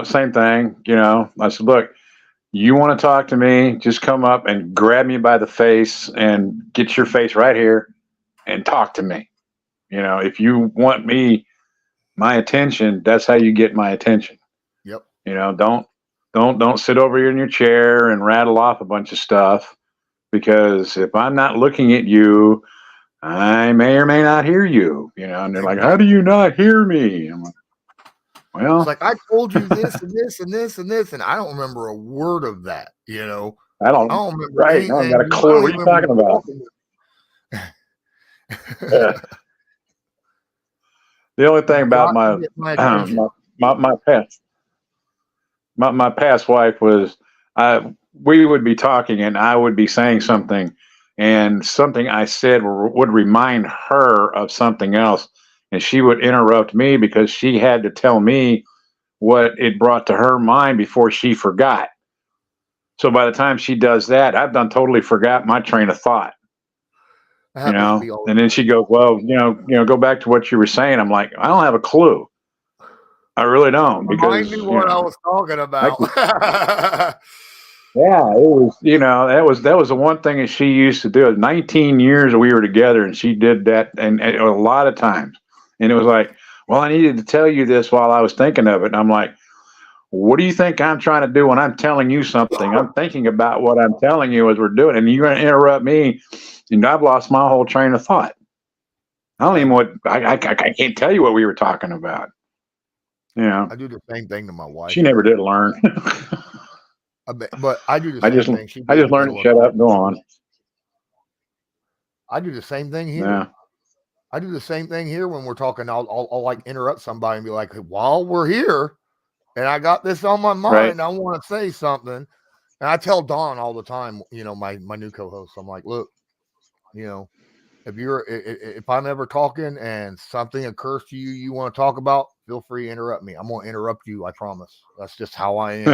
same thing, I said, look, you want to talk to me, just come up and grab me by the face and get your face right here and talk to me. If you want my attention, that's how you get my attention. Yep. Don't sit over here in your chair and rattle off a bunch of stuff because if I'm not looking at you, I may or may not hear you, and they're like, how do Exactly. you not hear me? I'm like, It's well, like I told you this and this and this and this, and I don't remember a word of that. I I don't, don't remember right. I don't got anything. a I clue. don't What are even you remember talking you about? talking Yeah. to The only You thing about got to my, get my my, attention. my my past wife was, we would be talking and I would be saying something and something I said would remind her of something else. And she would interrupt me because she had to tell me what it brought to her mind before she forgot. So by the time she does that, I've done totally forgot my train of thought, That happens to me all and then the she time. goes, well, go back to what you were saying. I'm like, I don't have a clue. I really don't Remind me because, what I was talking I about. could, yeah, it was, that was the one thing that she used to do. 19 years we were together, and she did that, and a lot of times. And it was like, well, I needed to tell you this while I was thinking of it. And I'm like, what do you think I'm trying to do when I'm telling you something? I'm thinking about what I'm telling you as we're doing, and you're going to interrupt me, and I've lost my whole train of thought. I don't even I, what I can't tell you what we were talking about. I do the same thing to my She wife. never did learn. But I do the I same just thing. She'd I be in just the learned to middle of shut up and go something. on. I do the same thing here. Yeah, I do the same thing here when we're talking. I'll like interrupt somebody and be like, "Hey, while we're here, and I got this on my right. mind, I want to say something." And I tell Dawn all the time, my new co-host, I'm like, "Look, you know, if I'm ever talking and something occurs to you you want to talk about, feel free to interrupt me. I'm gonna interrupt you. I promise. That's just how I am.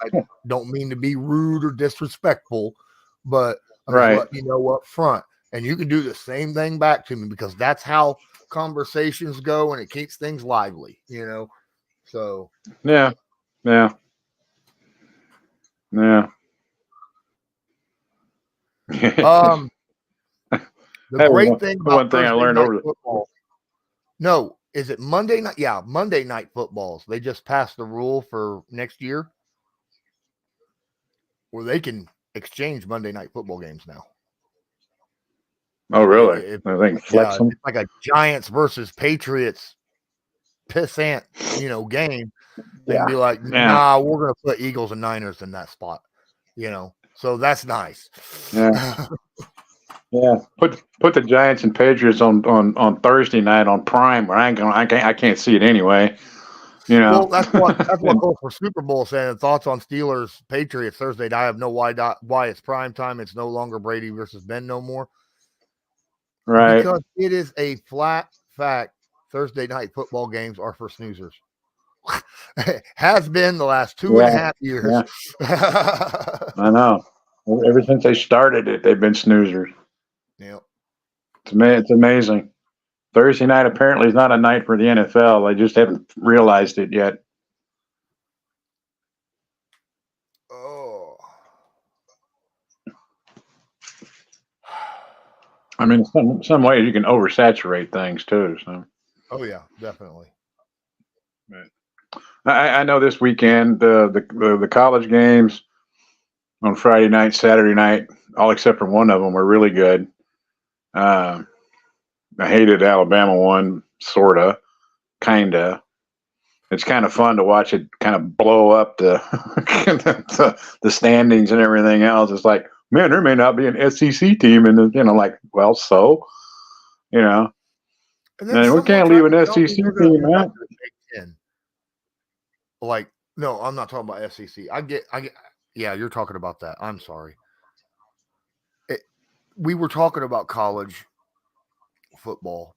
I don't mean to be rude or disrespectful, but I'm just Right. letting you know up front. And you can do the same thing back to me because that's how conversations go and it keeps things lively. So Yeah. Yeah. Yeah. um the That was great thing about one thing I Thursday learned night over. football. No, is it Monday night? Yeah, Monday night footballs. They just passed the rule for next year where they can exchange Monday night football games now. Oh, Like really? I think yeah, flex if them. it's like a Giants versus Patriots pissant, game. They can be like, Yeah. nah, we're going to put Eagles and Niners in that spot, you know. So that's nice. Yeah. Yeah. Put the Giants and Patriots on Thursday night on Prime. Where I can't see it anyway. You know. Well, that's what goes for Super Bowl saying. Thoughts on Steelers Patriots Thursday night. I have no why it's prime time. It's no longer Brady versus Ben no more. Right. Because it is a flat fact. Thursday night football games are for snoozers. Has been the last 2.5 years. Yeah. I know. Ever since they started it, they've been snoozers. Yep. It's amazing. Thursday night apparently is not a night for the NFL. I just haven't realized it yet. Oh. I mean, some ways you can oversaturate things too. So. Oh yeah, definitely. I know this weekend the college games on Friday night, Saturday night, all except for one of them were really good. I hated Alabama one, sorta, kinda. It's kind of fun to watch it kind of blow up the the standings and everything else. It's like, man, there may not be an SEC team, and like, well, so, and we can't leave an SEC team out. Like, no, I'm not talking about SEC. I get. Yeah, you're talking about that. I'm sorry. We were talking about college football,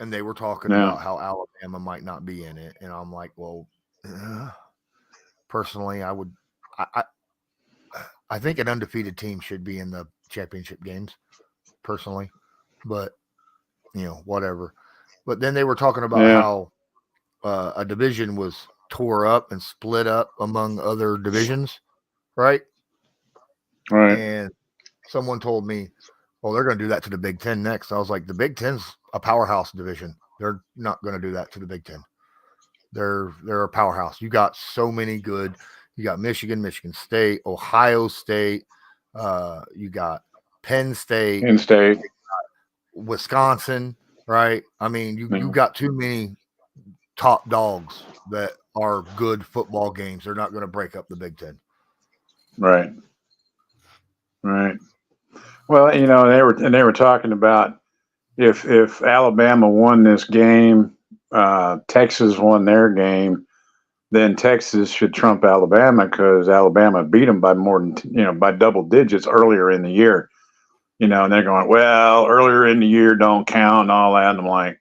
and they were talking about how Alabama might not be in it, and I'm like, well, personally, I think an undefeated team should be in the championship games, personally, but whatever. But then they were talking about how a division was tore up and split up among other divisions, right? Right. And someone told me, well, they're going to do that to the Big Ten next. I was like, the Big Ten's a powerhouse division. They're not going to do that to the Big Ten. They're a powerhouse. You got so many good. You got Michigan, Michigan State, Ohio State. You got Penn State, Wisconsin. Right? I mean, you got too many top dogs that are good football games. They're not going to break up the Big Ten. Right. Right. Well, they were talking about if Alabama won this game, Texas won their game, then Texas should trump Alabama because Alabama beat them by more than by double digits earlier in the year. And they're going, well, earlier in the year don't count and all that. And I'm like,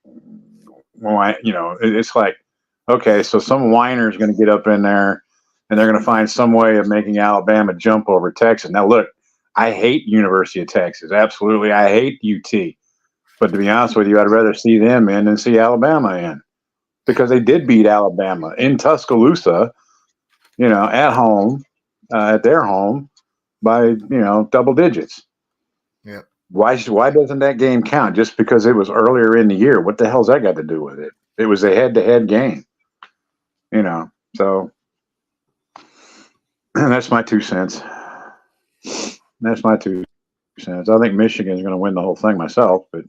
well, it's like, okay, so some whiner is going to get up in there and they're going to find some way of making Alabama jump over Texas. Now, look, I hate University of Texas. Absolutely. I hate UT. But to be honest with you, I'd rather see them in than see Alabama in because they did beat Alabama in Tuscaloosa, at home, at their home by, double digits. Yeah. Why doesn't that game count just because it was earlier in the year? What the hell's that got to do with it? It was a head-to-head game, so that's my 2 cents. That's my 2 cents. I think Michigan's going to win the whole thing myself, but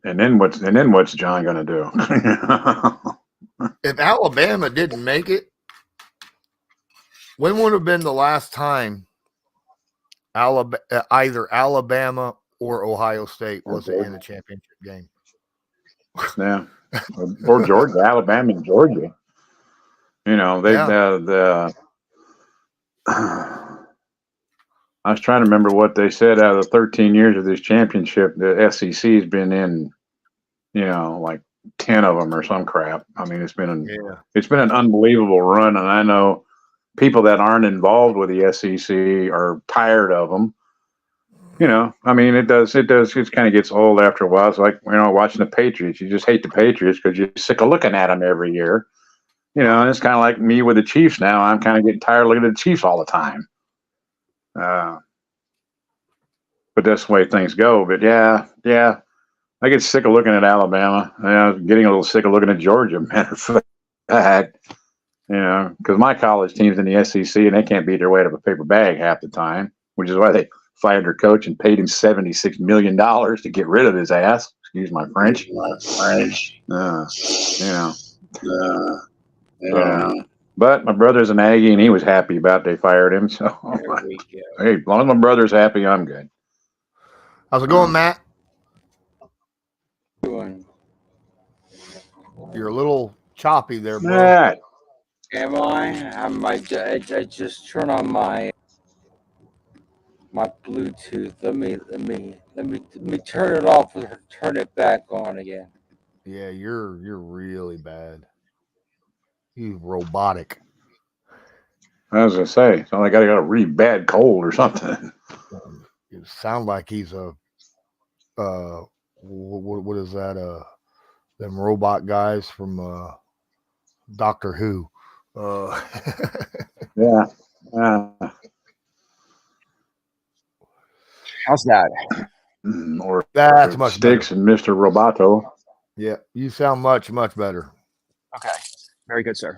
and then what's John going to do? If Alabama didn't make it, when would have been the last time either Alabama or Ohio State was in a championship game? Yeah, or Georgia, Alabama, and Georgia. I was trying to remember what they said. Out of the 13 years of this championship, the SEC has been in, like 10 of them or some crap. I mean, it's been an unbelievable run, and I know people that aren't involved with the SEC are tired of them. I mean, it kind of gets old after a while. It's like, watching the Patriots. You just hate the Patriots because you're sick of looking at them every year. And it's kind of like me with the Chiefs now. I'm kind of getting tired of looking at the Chiefs all the time. But that's the way things go. But yeah, I get sick of looking at Alabama. I'm getting a little sick of looking at Georgia. Matter of fact, because my college team's in the SEC and they can't beat their way out of a paper bag half the time, which is why they fired their coach and paid him $76 million to get rid of his ass. Excuse my French. Yeah. But my brother's an Aggie, and he was happy about they fired him. So, There we go. hey, as long as my brother's happy, I'm good. How's it going, Matt? Doing. You're a little choppy there, bro. All right. Am I just turn on my Bluetooth. Let me turn it off and turn it back on again. Yeah, you're really bad. You're robotic. I was gonna say, it's not like I got a really bad cold or something. It sounds like he's a what is that? Them robot guys from Doctor Who. Yeah. How's that? Or That's much Sticks better. and Mr. Roboto. Yeah, you sound much better. Okay, very good, sir.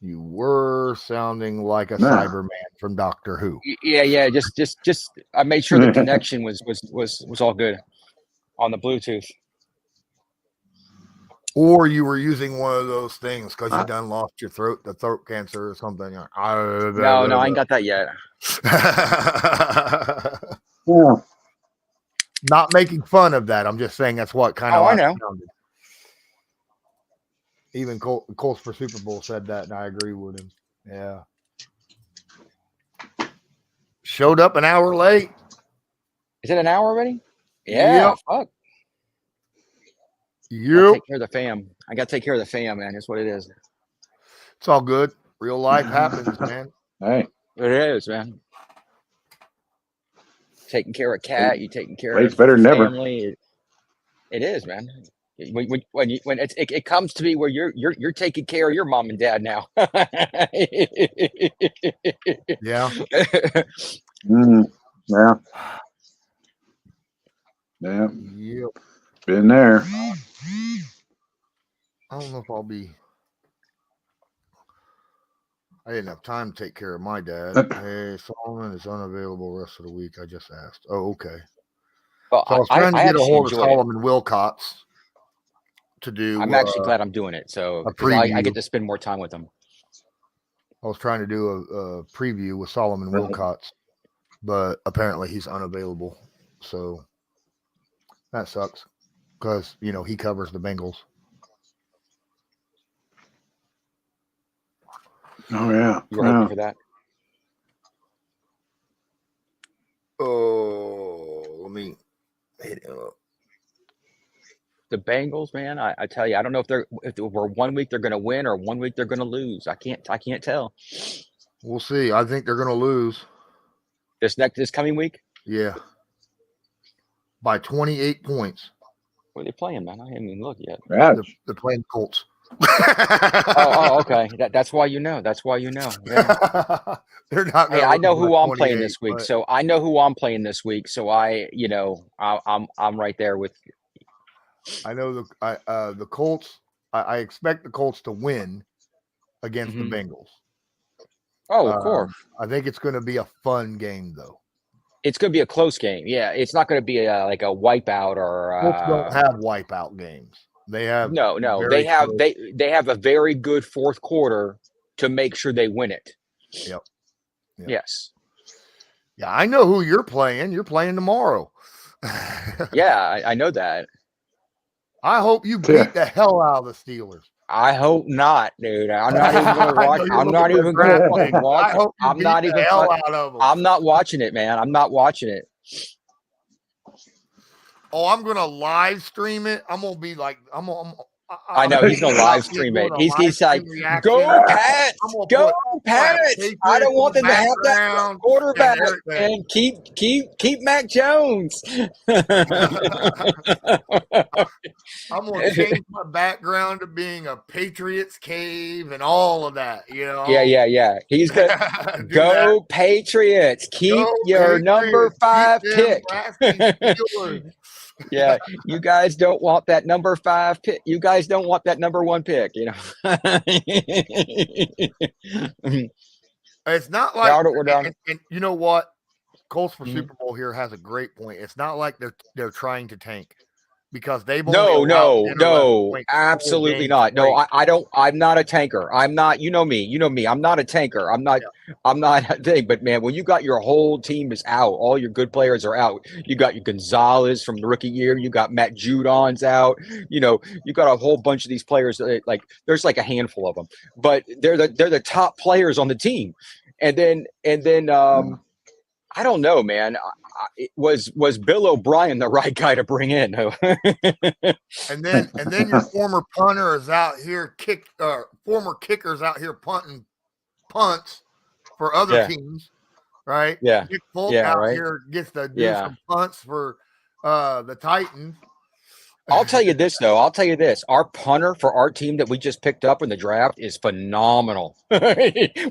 You were sounding like a Nah. Cyberman from Doctor Who. Yeah. Just. I made sure the connection was all good on the Bluetooth. Or you were using one of those things because you done lost the throat cancer or something. No, I ain't got that yet. Yeah. Not making fun of that. I'm just saying that's what kind of I know. sounded. Even Colts for Super Bowl said that, and I agree with him. Yeah. Showed up an hour late. Is it an hour already? Yeah. Yep. Fuck. Yep. Take care of the fam. I got to take care of the fam, man. That's what it is. It's all good. Real life happens, man. Hey. It is, man. Taking care of cat, you taking care It's of better than never. family. It is, man. When it comes to be where you're taking care of your mom and dad now. Yeah. Yeah. Yeah. Yep. Been there. I don't know if I'll be. I didn't have time to take care of my dad. Hey, Solomon is unavailable rest of the week. I just asked. Oh, okay. Well, So I was trying to get a hold of enjoy it. Solomon Wilcots to do. I'm actually glad I'm doing it. So a 'cause I preview. get to spend more time with him. I was trying to do a preview with Solomon Wilcots, but apparently he's unavailable. So that sucks because, he covers the Bengals. Oh, yeah. You were hoping for that? Oh, let me hit him up. The Bengals, man, I tell you, I don't know if we're 1 week they're going to win or 1 week they're going to lose. I can't tell. We'll see. I think they're going to lose. This coming week? Yeah. By 28 points. What are they playing, man? I haven't even looked yet. They're playing Colts. Okay. That's why you know. That's why you know. Yeah. They're not. Hey, I know who I'm playing this week, so I know who I'm playing this week. So I'm right there with. I know the Colts. I expect the Colts to win against the Bengals. Oh, of course. I think it's going to be a fun game, though. It's going to be a close game. Yeah, it's not going to be like a wipeout or. Colts don't have wipeout games. They have no. They have a very good fourth quarter to make sure they win it. Yep. Yes. Yeah, I know who you're playing. You're playing tomorrow. Yeah, I know that. I hope you beat the hell out of the Steelers. I hope not, dude. I'm not even going to watch. I'm not even going to watch. I'm not even. I'm not watching it, man. I'm not watching it. Oh, I'm going to live stream it. I'm going to be like, I know he's going to live stream it. He's like, go Pats, go Pats. I don't want them to have that quarterback and keep Mac Jones. I'm going to change my background to being a Patriots cave and all of that, Yeah. He's going to go Patriots. Keep your number 5 pick. Yeah, you guys don't want that number 5 pick. You guys don't want that number 1 pick, It's not like, and you know what? Colts for Super Bowl here has a great point. It's not like they're trying to tank. because they've only no, absolutely not. No, I don't. I'm not a tanker. I'm not. You know me. I'm not a tanker. I'm not. Yeah. I'm not a thing. But man, when you got your whole team is out, all your good players are out. You got your Gonzalez from the rookie year. You got Matt Judon's out. You got a whole bunch of these players. Like there's like a handful of them, but they're the top players on the team. And then I don't know, man. Was Bill O'Brien the right guy to bring in? and then your former punter is out here former kickers out here punting punts for other teams, right? Yeah. Nick Folk out here gets to do some punts for the Titans. I'll tell you this, though. Our punter for our team that we just picked up in the draft is phenomenal.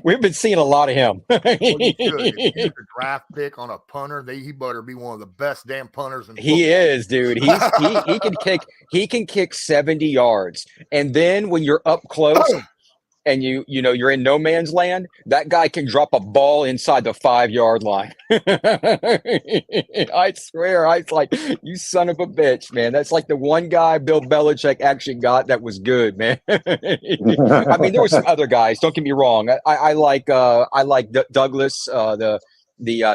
We've been seeing a lot of him. If he's a draft pick on a punter, he better be one of the best damn punters in football. He is, dude. He can kick 70 yards. And then when you're up close and you're in no man's land, that guy can drop a ball inside the 5-yard line. I swear, I was like, you son of a bitch, man. That's like the one guy Bill Belichick actually got that was good, man. I mean, there were some other guys. Don't get me wrong. I like Douglas, the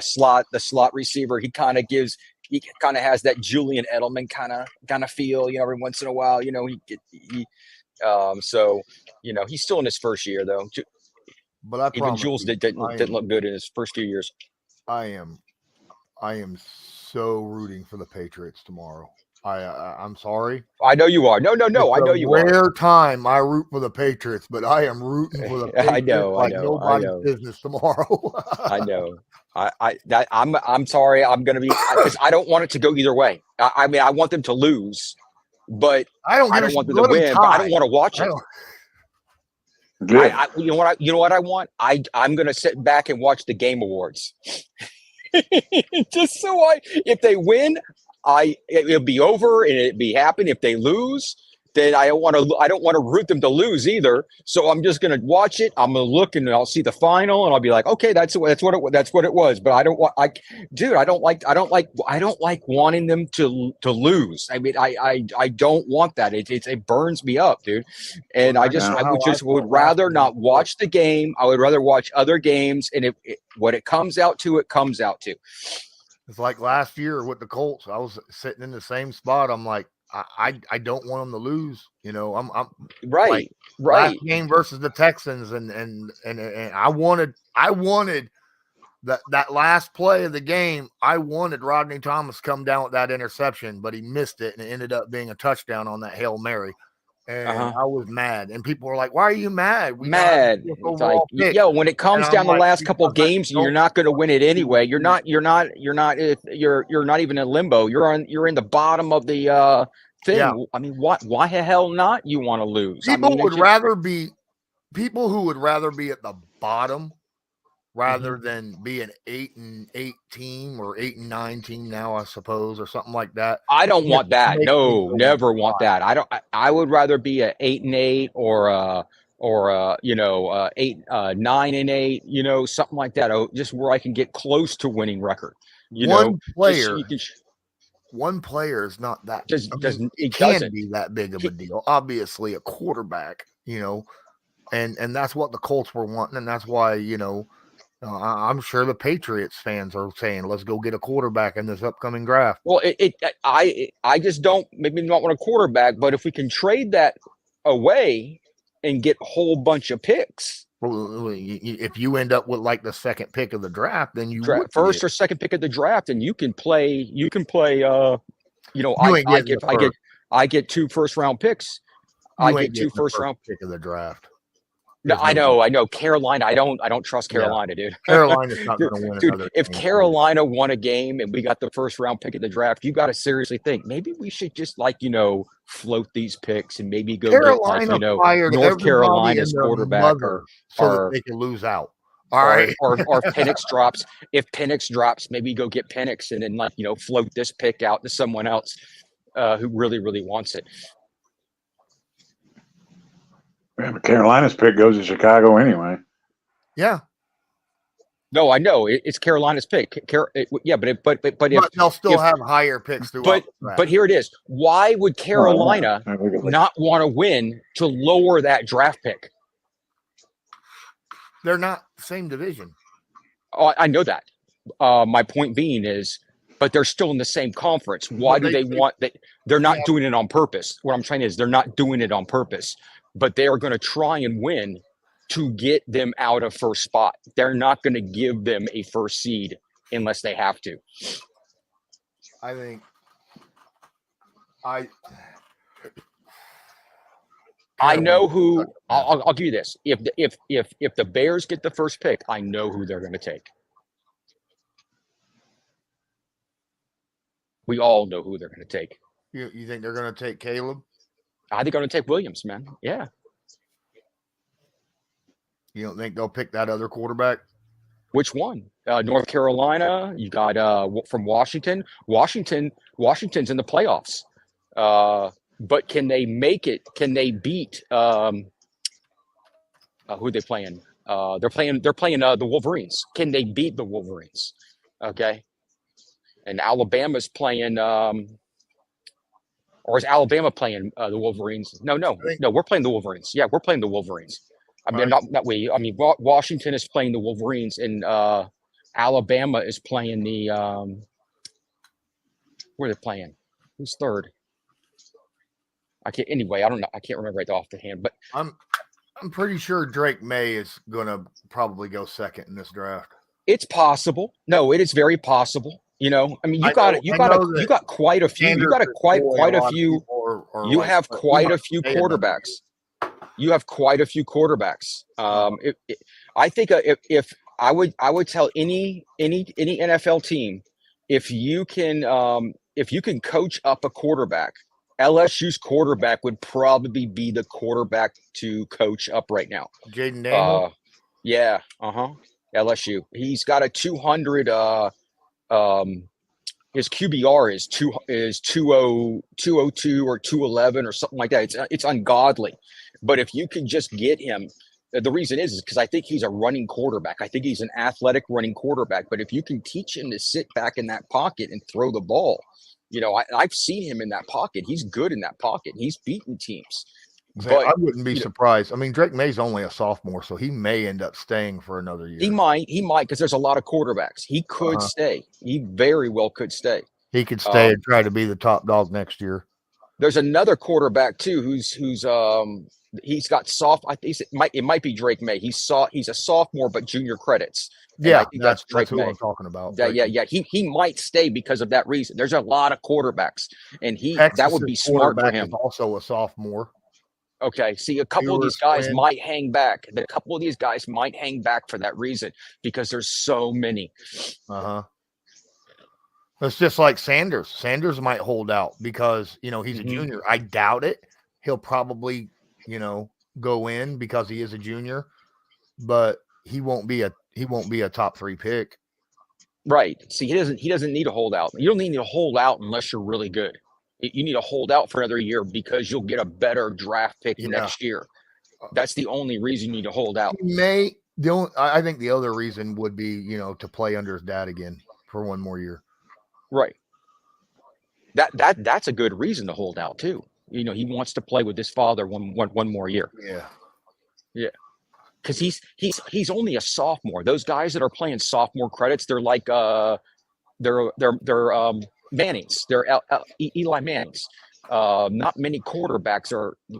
slot receiver. He kind of has that Julian Edelman kind of feel. Every once in a while, so he's still in his first year though. But even Jules didn't look good in his first few years. I am so rooting for the Patriots tomorrow. I'm sorry. I know you are. No. I know you are. Rare time I root for the Patriots, but I am rooting for the Patriots nobody's business tomorrow. I know. I'm sorry. I'm gonna be because I don't want it to go either way. I mean, I want them to lose. But I don't want them to win. But I don't want to watch it. You know what I want? I'm going to sit back and watch the Game Awards, just so if they win, it'll be over and it'll be happy. If they lose, then I don't want to root them to lose either. So I'm just going to watch it. I'm going to look and I'll see the final and I'll be like, okay, that's what it was. But I don't like wanting them to lose. I mean, I don't want that. It burns me up, dude. And I would rather not watch the game. I would rather watch other games. And what it comes out to, it comes out to. It's like last year with the Colts. I was sitting in the same spot. I'm like, I don't want them to lose. I'm right. Last game versus the Texans, and I wanted that last play of the game. I wanted Rodney Thomas to come down with that interception, but he missed it, and it ended up being a touchdown on that Hail Mary. And I was mad, and people were like, "Why are you mad?" It's like, when it comes down the last couple of games, you're not going to win it anyway. You're not even in limbo. You're in the bottom of the thing. Yeah. I mean, why the hell not? You want to lose? People who would rather be at the bottom rather than be an 8-8 team or 8-9 team now, I suppose, or something like that. I don't want that. No, never want that. I would rather be a 8-8 or 9-8, something like that. Just where I can get close to winning record. One player is not that. It can't be that big of a deal. Obviously, a quarterback, and that's what the Colts were wanting, and that's why I'm sure the Patriots fans are saying, "Let's go get a quarterback in this upcoming draft." Well, I just don't want a quarterback, but if we can trade that away and get a whole bunch of picks. Well, if you end up with like the second pick of the draft, then first or second pick of the draft, and you can play. I get 2 first-round picks. I get 2 first-round pick of the draft. No, I know. Carolina, I don't trust Carolina, dude. Carolina's not going to win. Dude, if Carolina won a game and we got the first round pick of the draft, you got to seriously think maybe we should just float these picks and maybe go Carolina get North Carolina's quarterback so that they can lose out. All right. Or Penix drops. If Penix drops, maybe go get Penix and then float this pick out to someone else who really, really wants it. Yeah, but Carolina's pick goes to Chicago anyway. Yeah. No, I know it's Carolina's pick. Yeah, but if they'll still have higher picks throughout. But here it is. Why would Carolina not want to win to lower that draft pick? They're not same division. Oh, I know that. My point being is, but they're still in the same conference. Why do they want that? They're not doing it on purpose. What I'm saying is they're not doing it on purpose, but they are going to try and win to get them out of first spot. They're not going to give them a first seed unless they have to. I think I know who. I'll give you this. If the Bears get the first pick, I know who they're going to take. We all know who they're going to take. You think they're going to take Caleb? I think they're going to take Williams, man. Yeah. You don't think they'll pick that other quarterback? Which one? North Carolina. You got from Washington. Washington's in the playoffs. But can they make it? Can they beat? Who are they playing? They're playing the Wolverines. Can they beat the Wolverines? Okay. And Alabama's playing. Or is Alabama playing the Wolverines? No. We're playing the Wolverines. Yeah, we're playing the Wolverines. I mean, not we. I mean, Washington is playing the Wolverines, and Alabama is playing the. Where are they playing? Who's third? I can't. Anyway, I don't know. I can't remember right off the hand. But I'm pretty sure Drake May is going to probably go second in this draft. It's possible. No, it is very possible. You know, I mean, you got quite a few. You got quite a few. You have quite a few quarterbacks. You have quite a few quarterbacks. I think if I would tell any NFL team, if you can coach up a quarterback, LSU's quarterback would probably be the quarterback to coach up right now. Jaden Daniels. Yeah. LSU. He's got a 200. His QBR is 202 or 211 or something like that. It's ungodly. But if you can just get him, the reason is because I think he's a running quarterback. I think he's an athletic running quarterback. But if you can teach him to sit back in that pocket and throw the ball, you know, I've seen him in that pocket. He's good in that pocket. He's beaten teams. But I wouldn't be surprised. I mean, Drake May's only a sophomore, so he may end up staying for another year. He might, because there's a lot of quarterbacks. He could stay. He very well could stay. He could stay and try to be the top dog next year. There's another quarterback too, who's he's got soft. I think it might be Drake May. He's a sophomore, but junior credits. And yeah, I think that's Drake who May. I'm talking about. Yeah. He might stay because of that reason. There's a lot of quarterbacks, and that would be smart for him. Is also a sophomore. Okay, see, a couple of these guys might hang back. A couple of these guys might hang back for that reason because there's so many. It's just like Sanders. Sanders might hold out because, you know, he's a junior. I doubt it. He'll probably, you know, go in because he is a junior, but he won't be a top 3 pick. Right. See, he doesn't need to hold out. You don't need to hold out unless you're really good. You need to hold out for another year because you'll get a better draft pick next year. That's the only reason you need to hold out. I think the other reason would be, you know, to play under his dad again for one more year. Right. That's a good reason to hold out too. You know, he wants to play with his father one more year. Yeah. Because he's only a sophomore. Those guys that are playing sophomore credits, they're like they're Mannings. They're Eli Mannings. Not many quarterbacks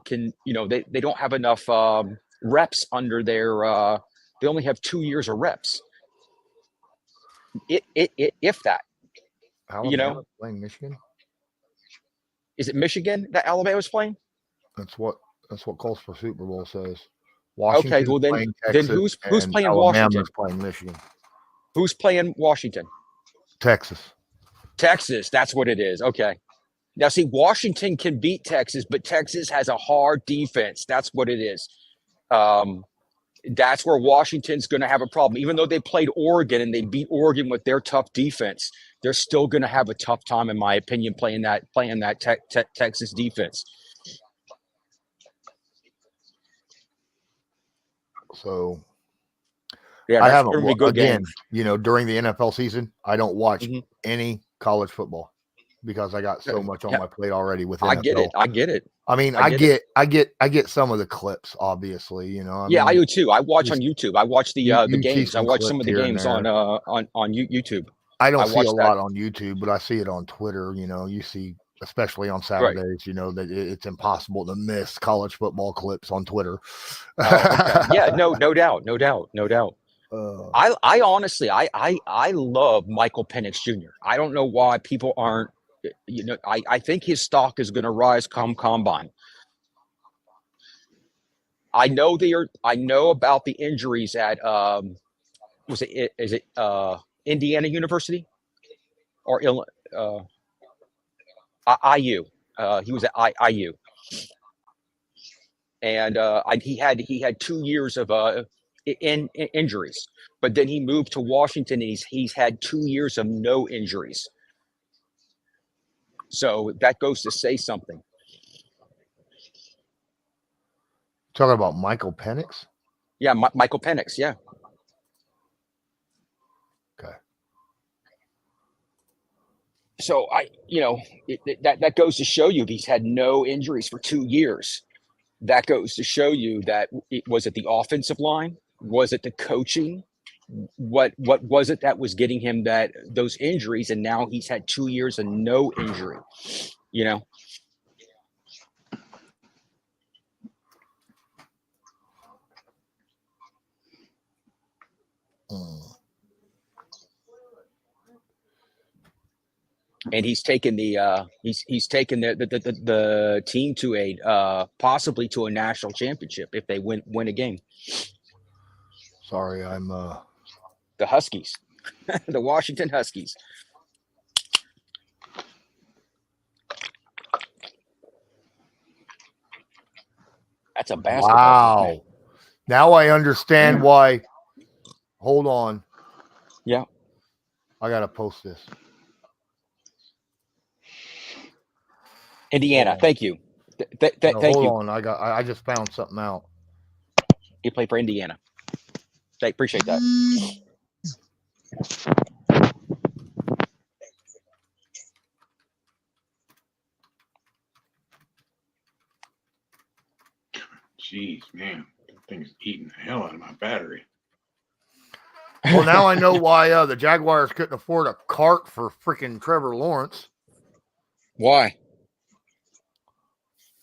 they don't have enough reps under their. They only have 2 years of reps. If that. Alabama playing Michigan. Is it Michigan that Alabama's playing? That's what Calls for Super Bowl says. Washington. Okay, well then who's playing Alabama's Washington? Playing Michigan. Who's playing Washington? Texas. That's what it is. Okay. Now, see, Washington can beat Texas, but Texas has a hard defense. That's what it is. That's where Washington's going to have a problem. Even though they played Oregon and they beat Oregon with their tough defense, they're still going to have a tough time, in my opinion, playing that Texas defense. So Yeah, I that's haven't, going to be a good again, game. during the NFL season, I don't watch Mm-hmm. any college football because I got so much on my plate already with NFL. I get it. I mean, I get some of the clips, obviously, I mean, I do too. I watch on YouTube. I watch the games. I watch some of the games on YouTube. I don't see a lot on YouTube, but I see it on Twitter. You see, especially on Saturdays, that it's impossible to miss college football clips on Twitter. Okay. Yeah, no doubt. I honestly, I love Michael Penix Jr. I don't know why people aren't. I think his stock is going to rise come combine. I know about the injuries at is it Indiana University or IU? He was at IU, and he had 2 years of injuries, but then he moved to Washington, and he's had 2 years of no injuries. So that goes to say something. Talking about Michael Penix? Yeah, Michael Penix. Yeah. Okay. So that goes to show you he's had no injuries for 2 years. That goes to show you that was it the offensive line? Was it the coaching? What was it that was getting him those injuries? And now he's had 2 years of no injury. And he's taken the team to a possibly to a national championship if they win a game. Sorry, I'm the Huskies, the Washington Huskies. That's a basket. Wow. Now I understand why. Hold on. Yeah. I got to post this. Indiana. Thank you. Thank you. Hold on. I just found something out. He played for Indiana. I appreciate that. Jeez, man. That thing's eating the hell out of my battery. Well, now I know why the Jaguars couldn't afford a cart for freaking Trevor Lawrence. Why?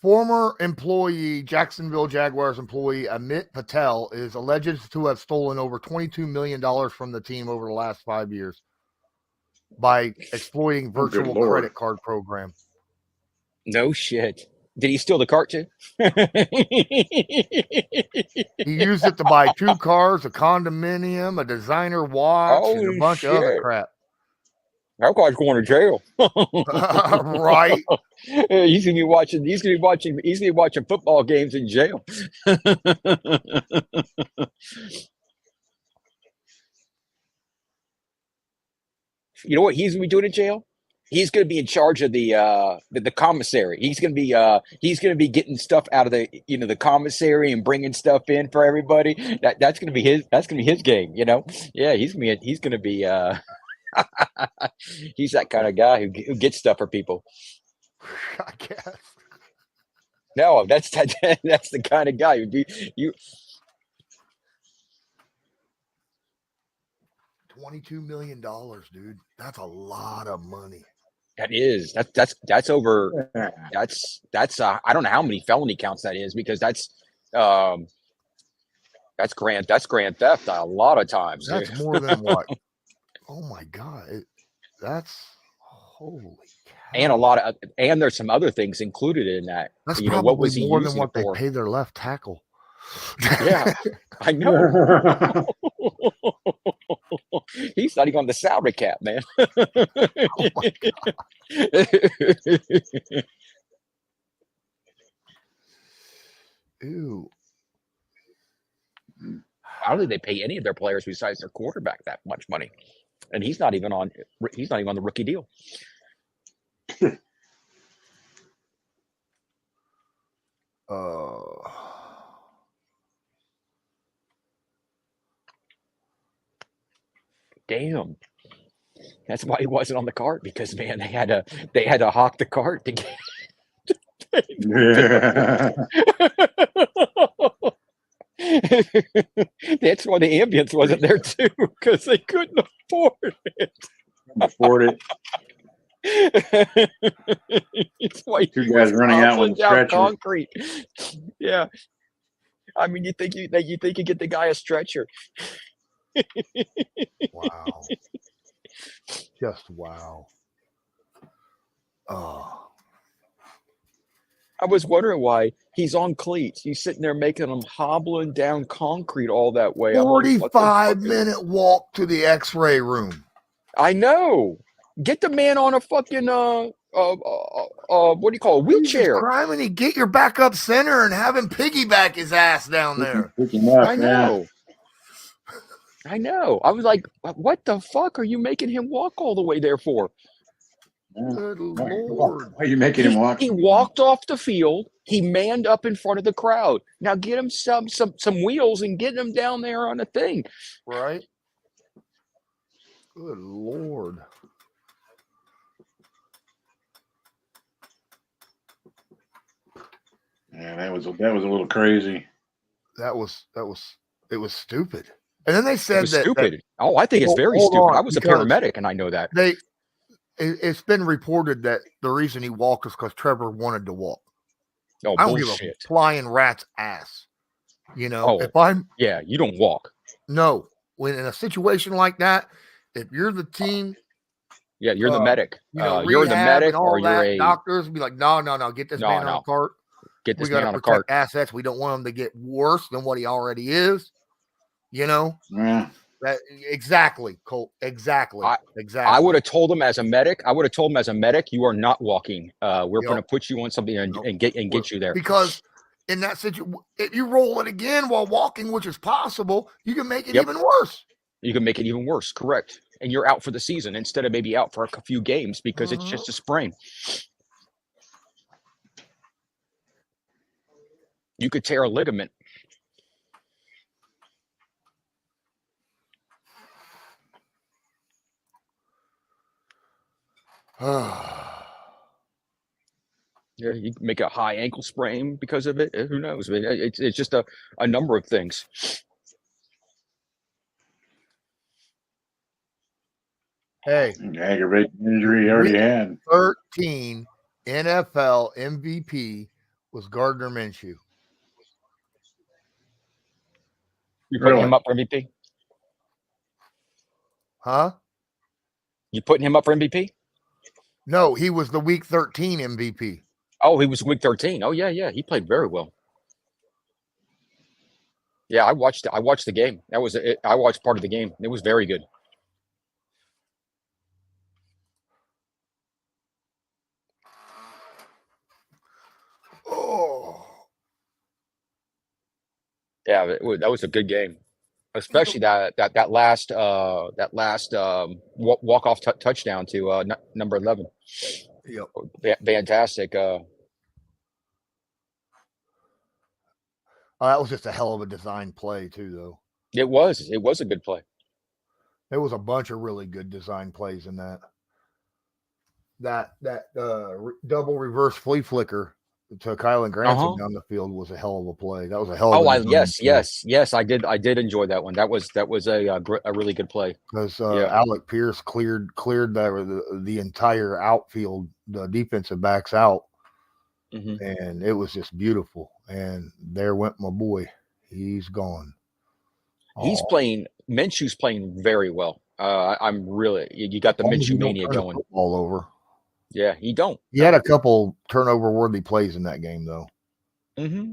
Former employee, Jacksonville Jaguars employee Amit Patel is alleged to have stolen over $22 million from the team over the last 5 years by exploiting virtual credit card program. No shit. Did he steal the cart too? He used it to buy 2 cars, a condominium, a designer watch, and a bunch of other crap. That guy's going to jail. Right. He's gonna be watching football games in jail. You know what he's gonna be doing in jail? He's going to be in charge of the commissary. He's going to be getting stuff out of the commissary and bringing stuff in for everybody. That's going to be his game. Yeah, he's going to be he's that kind of guy who gets stuff for people. I guess. No, that's the kind of guy who do you. $22 million, dude. That's a lot of money. That is. That's over. That's I don't know how many felony counts that is, because that's grand theft a lot of times. That's more than what? Oh my God. That's holy cow. And there's some other things included in that. That's probably what was he more using than what it for? they pay their left tackle. Yeah, I know. He's not even on the salary cap, man. Oh my God. Ew. I don't think they pay any of their players besides their quarterback that much money, and he's not even on the rookie deal. damn. That's why he wasn't on the cart, because man, they had to hawk the cart to get. That's why the ambience wasn't there too, because they couldn't afford it. It's why two guys running out with stretchers. Concrete. Yeah, I mean, you think you get the guy a stretcher? Wow. Just wow. Oh. I was wondering why he's on cleats. He's sitting there making them hobbling down concrete all that way. 45-minute walk to the X-ray room. I know. Get the man on a fucking what do you call it? Wheelchair. Criminy, get your backup center and have him piggyback his ass down there. I know. I know. I was like, what the fuck are you making him walk all the way there for? Good Lord. Why are you making him walk? He walked off the field. He manned up in front of the crowd. Now get him some wheels and get him down there on a thing. Right? Good Lord. Yeah, that was a little crazy. It was stupid. And then they said that stupid. I think it's very stupid. I was a paramedic and I know that. It's been reported that the reason he walked is because Trevor wanted to walk. Oh, I don't bullshit. give a flying rat's ass. You know, you don't walk. No, when in a situation like that, if you're the team, you're the medic. You're the medic, or you're a doctors be like, no, get this man on a cart. Get this man on a cart. Assets. We don't want him to get worse than what he already is. You know. Yeah. Exactly, Colt. Exactly. I would have told him as a medic. You are not walking. We're going to put you on something and get you there. Because in that situation, if you roll it again while walking, which is possible, you can make it even worse. You can make it even worse. Correct. And you're out for the season instead of maybe out for a few games because it's just a sprain. You could tear a ligament. Yeah, you can make a high ankle sprain because of it. Who knows? I mean, it's just a number of things. Hey, aggravated injury he already had. 13 NFL MVP was Gardner Minshew. You putting him up for MVP? Huh? You putting him up for MVP? No, he was the Week 13 MVP. Oh, he was Week 13. Oh, yeah. He played very well. Yeah, I watched the game. I watched part of the game. It was very good. Oh. Yeah, that was a good game. Especially that last walk-off touchdown to number 11. Yep. Fantastic. That was just a hell of a design play too, though. It was a good play. There was a bunch of really good design plays in that. That double reverse flea flicker to Kylan Granson down the field was a hell of a play. That was a hell of a yes. I did enjoy that one. That was a really good play. Because Alec Pierce cleared the entire outfield, the defensive backs out, and it was just beautiful. And there went my boy. He's gone. Minshew's playing very well. I'm really, you got the Minshew mania going all over. Yeah, he had a couple turnover-worthy plays in that game, though. Mm-hmm.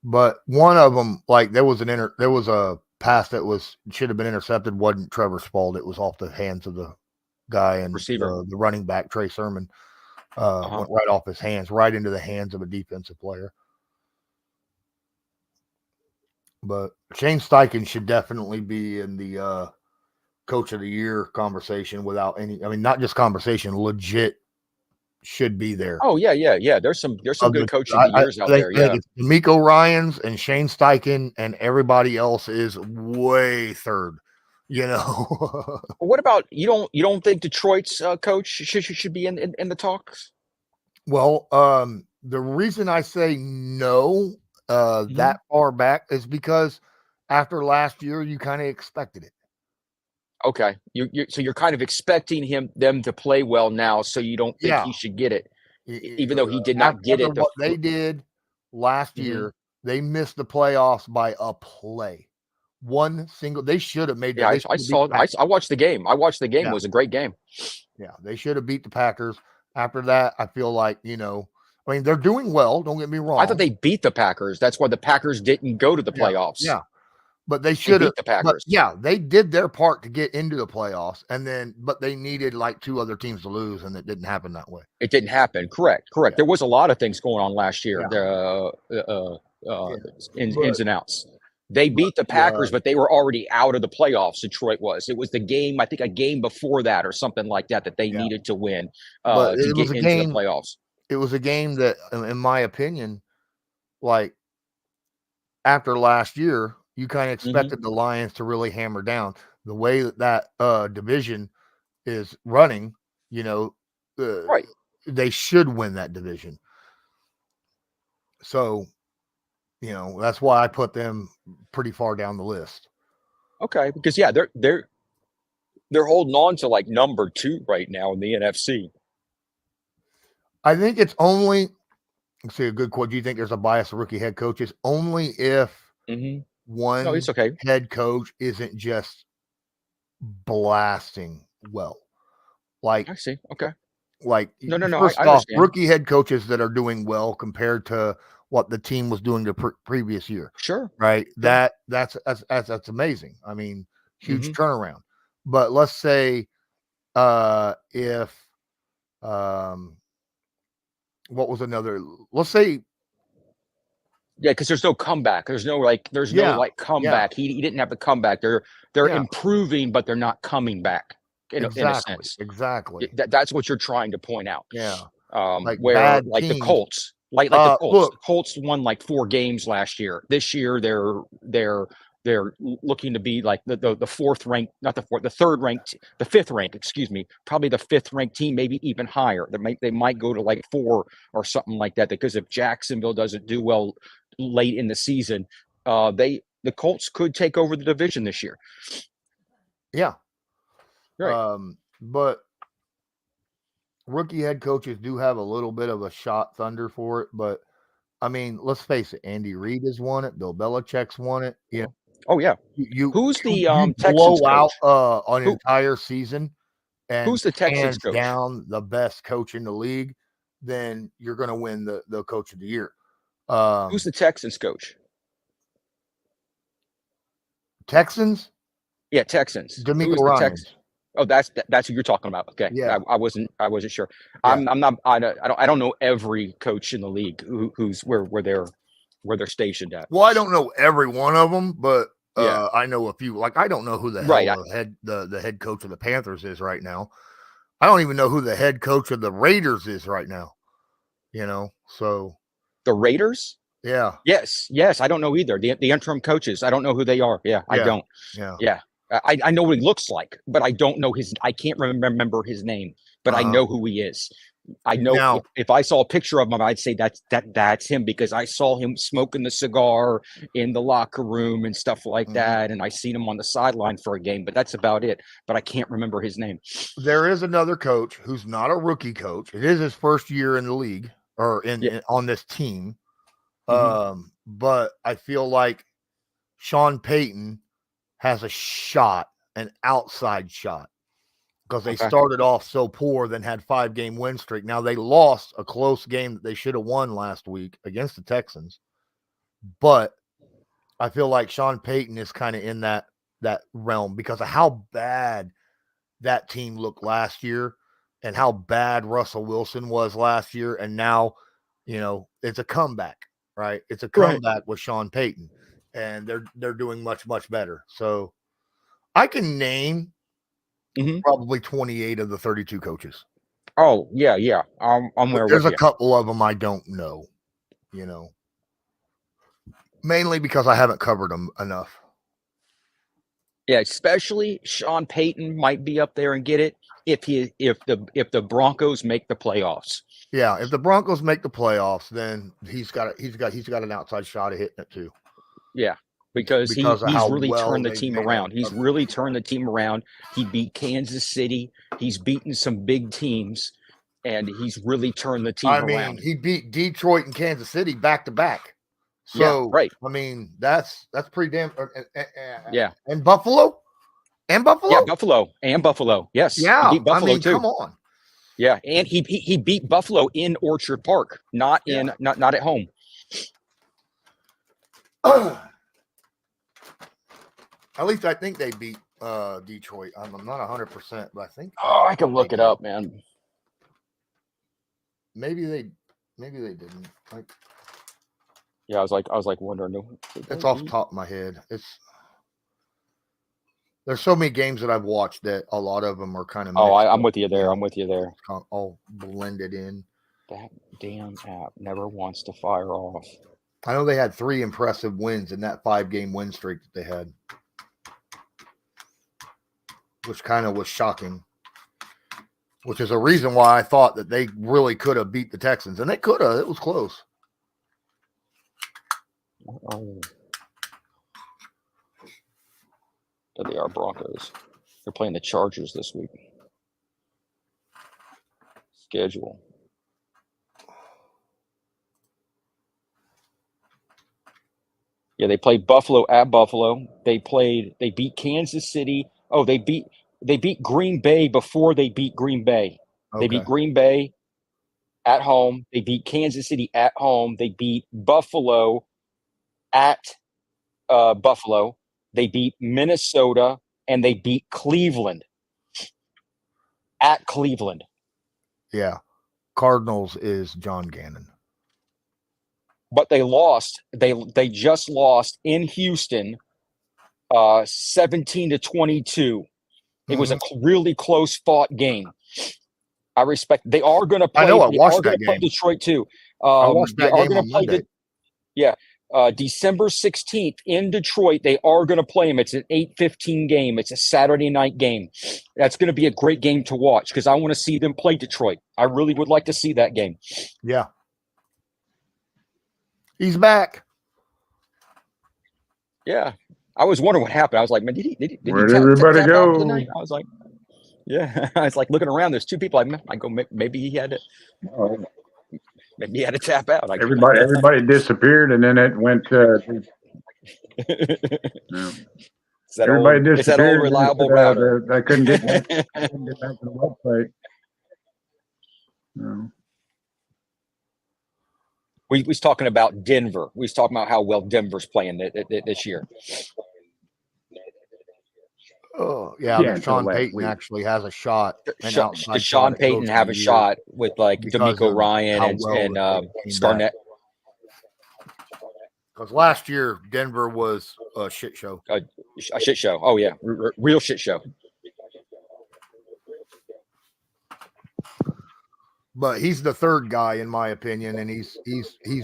But one of them, like there was a pass that should have been intercepted. Wasn't Trevor's fault. It was off the hands of the guy and receiver, the running back Trey Sermon. Went right off his hands, right into the hands of a defensive player. But Shane Steichen should definitely be in the Coach of the Year conversation without any. I mean, not just conversation, legit. Should be there. Oh yeah. There's some good Coach of the Years out there. Yeah, D'Amico Ryans and Shane Steichen and everybody else is way third. You know. What about you don't think Detroit's coach should be in the talks? Well, the reason I say no that far back is because after last year, you kind of expected it. Okay, so you're kind of expecting them to play well now, so you don't think he should get it, even though he did not get it. What they did last year, they missed the playoffs by a play. One single, they should have made. Yeah, I saw. I watched the game. I watched the game. It was a great game. Yeah, they should have beat the Packers. After that, I feel like, I mean, they're doing well. Don't get me wrong. I thought they beat the Packers. That's why the Packers didn't go to the playoffs. Yeah. But they should have beat the Packers. Yeah, they did their part to get into the playoffs, but they needed like 2 other teams to lose, and it didn't happen that way. It didn't happen. Correct. Yeah. There was a lot of things going on last year. Ins and outs. They beat the Packers, but they were already out of the playoffs. Detroit was. It was the game, I think, a game before that or something like that they needed to win to get into the playoffs. It was a game that, in my opinion, like after last year, you kind of expected the Lions to really hammer down. The way that division is running, right? They should win that division. So, that's why I put them pretty far down the list. Okay, because they're holding on to like number 2 right now in the NFC. I think it's only. Let's see, a good quote. Do you think there's a bias of rookie head coaches? Only if one head coach isn't just blasting well. Like, I see. Okay. Like, no. First off, rookie head coaches that are doing well compared to what the team was doing the previous year. Sure. Right. Sure. That's amazing. I mean, huge turnaround. But let's say if what was another? Let's say. Yeah, because there's no comeback. There's no comeback. Yeah. He didn't have the comeback. They're improving, but they're not coming back in a sense. Exactly. That's what you're trying to point out. Yeah. Where the Colts, the Colts. Look, Colts won like 4 games last year. This year they're looking to be like the 4th ranked, not the 4th, the 3rd ranked, the 5th ranked, excuse me, probably the 5th ranked team, maybe even higher. They might go to like 4 or something like that, because if Jacksonville doesn't do well late in the season, the Colts could take over the division this year. Yeah. Right. But rookie head coaches do have a little bit of a shot thunder for it, but I mean, let's face it, Andy Reid has won it, Bill Belichick's won it. Yeah. Oh yeah. Who's the Texans blow coach? out an entire season, and who's the Texans coach? Down the best coach in the league, then you're going to win the coach of the year. Who's the Texans coach? Texans? Yeah, Texans. DeMeco Ryans. Oh, that's who you're talking about. Okay. Yeah. I wasn't sure. Yeah. I'm not. I don't know every coach in the league who's where they're stationed at. Well, I don't know every one of them, but I know a few. Like, I don't know who the hell the head coach of the Panthers is right now. I don't even know who the head coach of the Raiders is right now. So the Raiders. Yeah. Yes. I don't know either. The interim coaches. I don't know who they are. Yeah. I don't. Yeah. I know what he looks like, but I don't know I can't remember his name, but I know who he is. I know if I saw a picture of him, I'd say that's him, because I saw him smoking the cigar in the locker room and stuff like that. And I seen him on the sideline for a game, but that's about it. But I can't remember his name. There is another coach who's not a rookie coach. It is his first year in the league or on this team. But I feel like Sean Payton has a shot, an outside shot, because they started off so poor, then had 5-game win streak. Now they lost a close game that they should have won last week against the Texans. But I feel like Sean Payton is kind of in that realm because of how bad that team looked last year and how bad Russell Wilson was last year. And now, it's a comeback, right? It's a comeback with Sean Payton. And they're doing much, much better. So I can name probably 28 of the 32 coaches. Oh, yeah. I'm aware. There's a couple of them I don't know, mainly because I haven't covered them enough. Yeah, especially Sean Payton might be up there and get it if the Broncos make the playoffs. Yeah, if the Broncos make the playoffs, then he's got an outside shot of hitting it too. Yeah, because he's really turned the team around. He's really turned the team around. He beat Kansas City. He's beaten some big teams, and he's really turned the team around. He beat Detroit and Kansas City back to back. So, yeah, right. I mean, that's pretty damn. Yeah, and Buffalo, Yeah, Buffalo. Yes. Yeah, he beat Buffalo too. Come on. Yeah, and he beat Buffalo in Orchard Park, not at home. At least I think they beat Detroit. I'm not 100%, but I think. Oh, I can look it up, man. Maybe they didn't. Yeah, I was like wondering. It's off the top of my head. There's so many games that I've watched that a lot of them are kind of. Oh, I'm with you there. I'm with you there. All blended in. That damn app never wants to fire off. I know they had 3 impressive wins in that 5-game win streak that they had, which kind of was shocking. Which is a reason why I thought that they really could have beat the Texans, and they could have. It was close. Oh. There they are, Broncos. They're playing the Chargers this week. Schedule. Yeah, they played Buffalo at Buffalo. They beat Kansas City. Oh, they beat Green Bay before they beat Green Bay. Okay. They beat Green Bay at home. They beat Kansas City at home. They beat Buffalo at Buffalo. They beat Minnesota, and they beat Cleveland at Cleveland. Yeah. Cardinals is John Gannon. But they lost. They just lost in Houston 17-22. It was a really close fought game. I respect. They are going to play. I know. I watched that game. Detroit too. I watched that game on Monday. December 16th in Detroit. They are going to play them. It's an 8:15 game. It's a Saturday night game. That's going to be a great game to watch because I want to see them play Detroit. I really would like to see that game. Yeah. He's back. Yeah. I was wondering what happened. I was like, man, where'd everybody go? I was like, yeah. I was like looking around. There's 2 people. I go, maybe he had to. Maybe he had to tap out. Everybody disappeared, and then it went. Everybody disappeared. It's that old reliable router. I couldn't get back to the website. No. We was talking about Denver. We was talking about how well Denver's playing this year. Oh, yeah. Sean Payton actually has a shot. Does Sean Payton have a shot with like D'Amico Ryan and Scarnett? Because last year Denver was a shit show. A shit show. Oh yeah, real shit show. But he's the 3rd guy in my opinion, and he's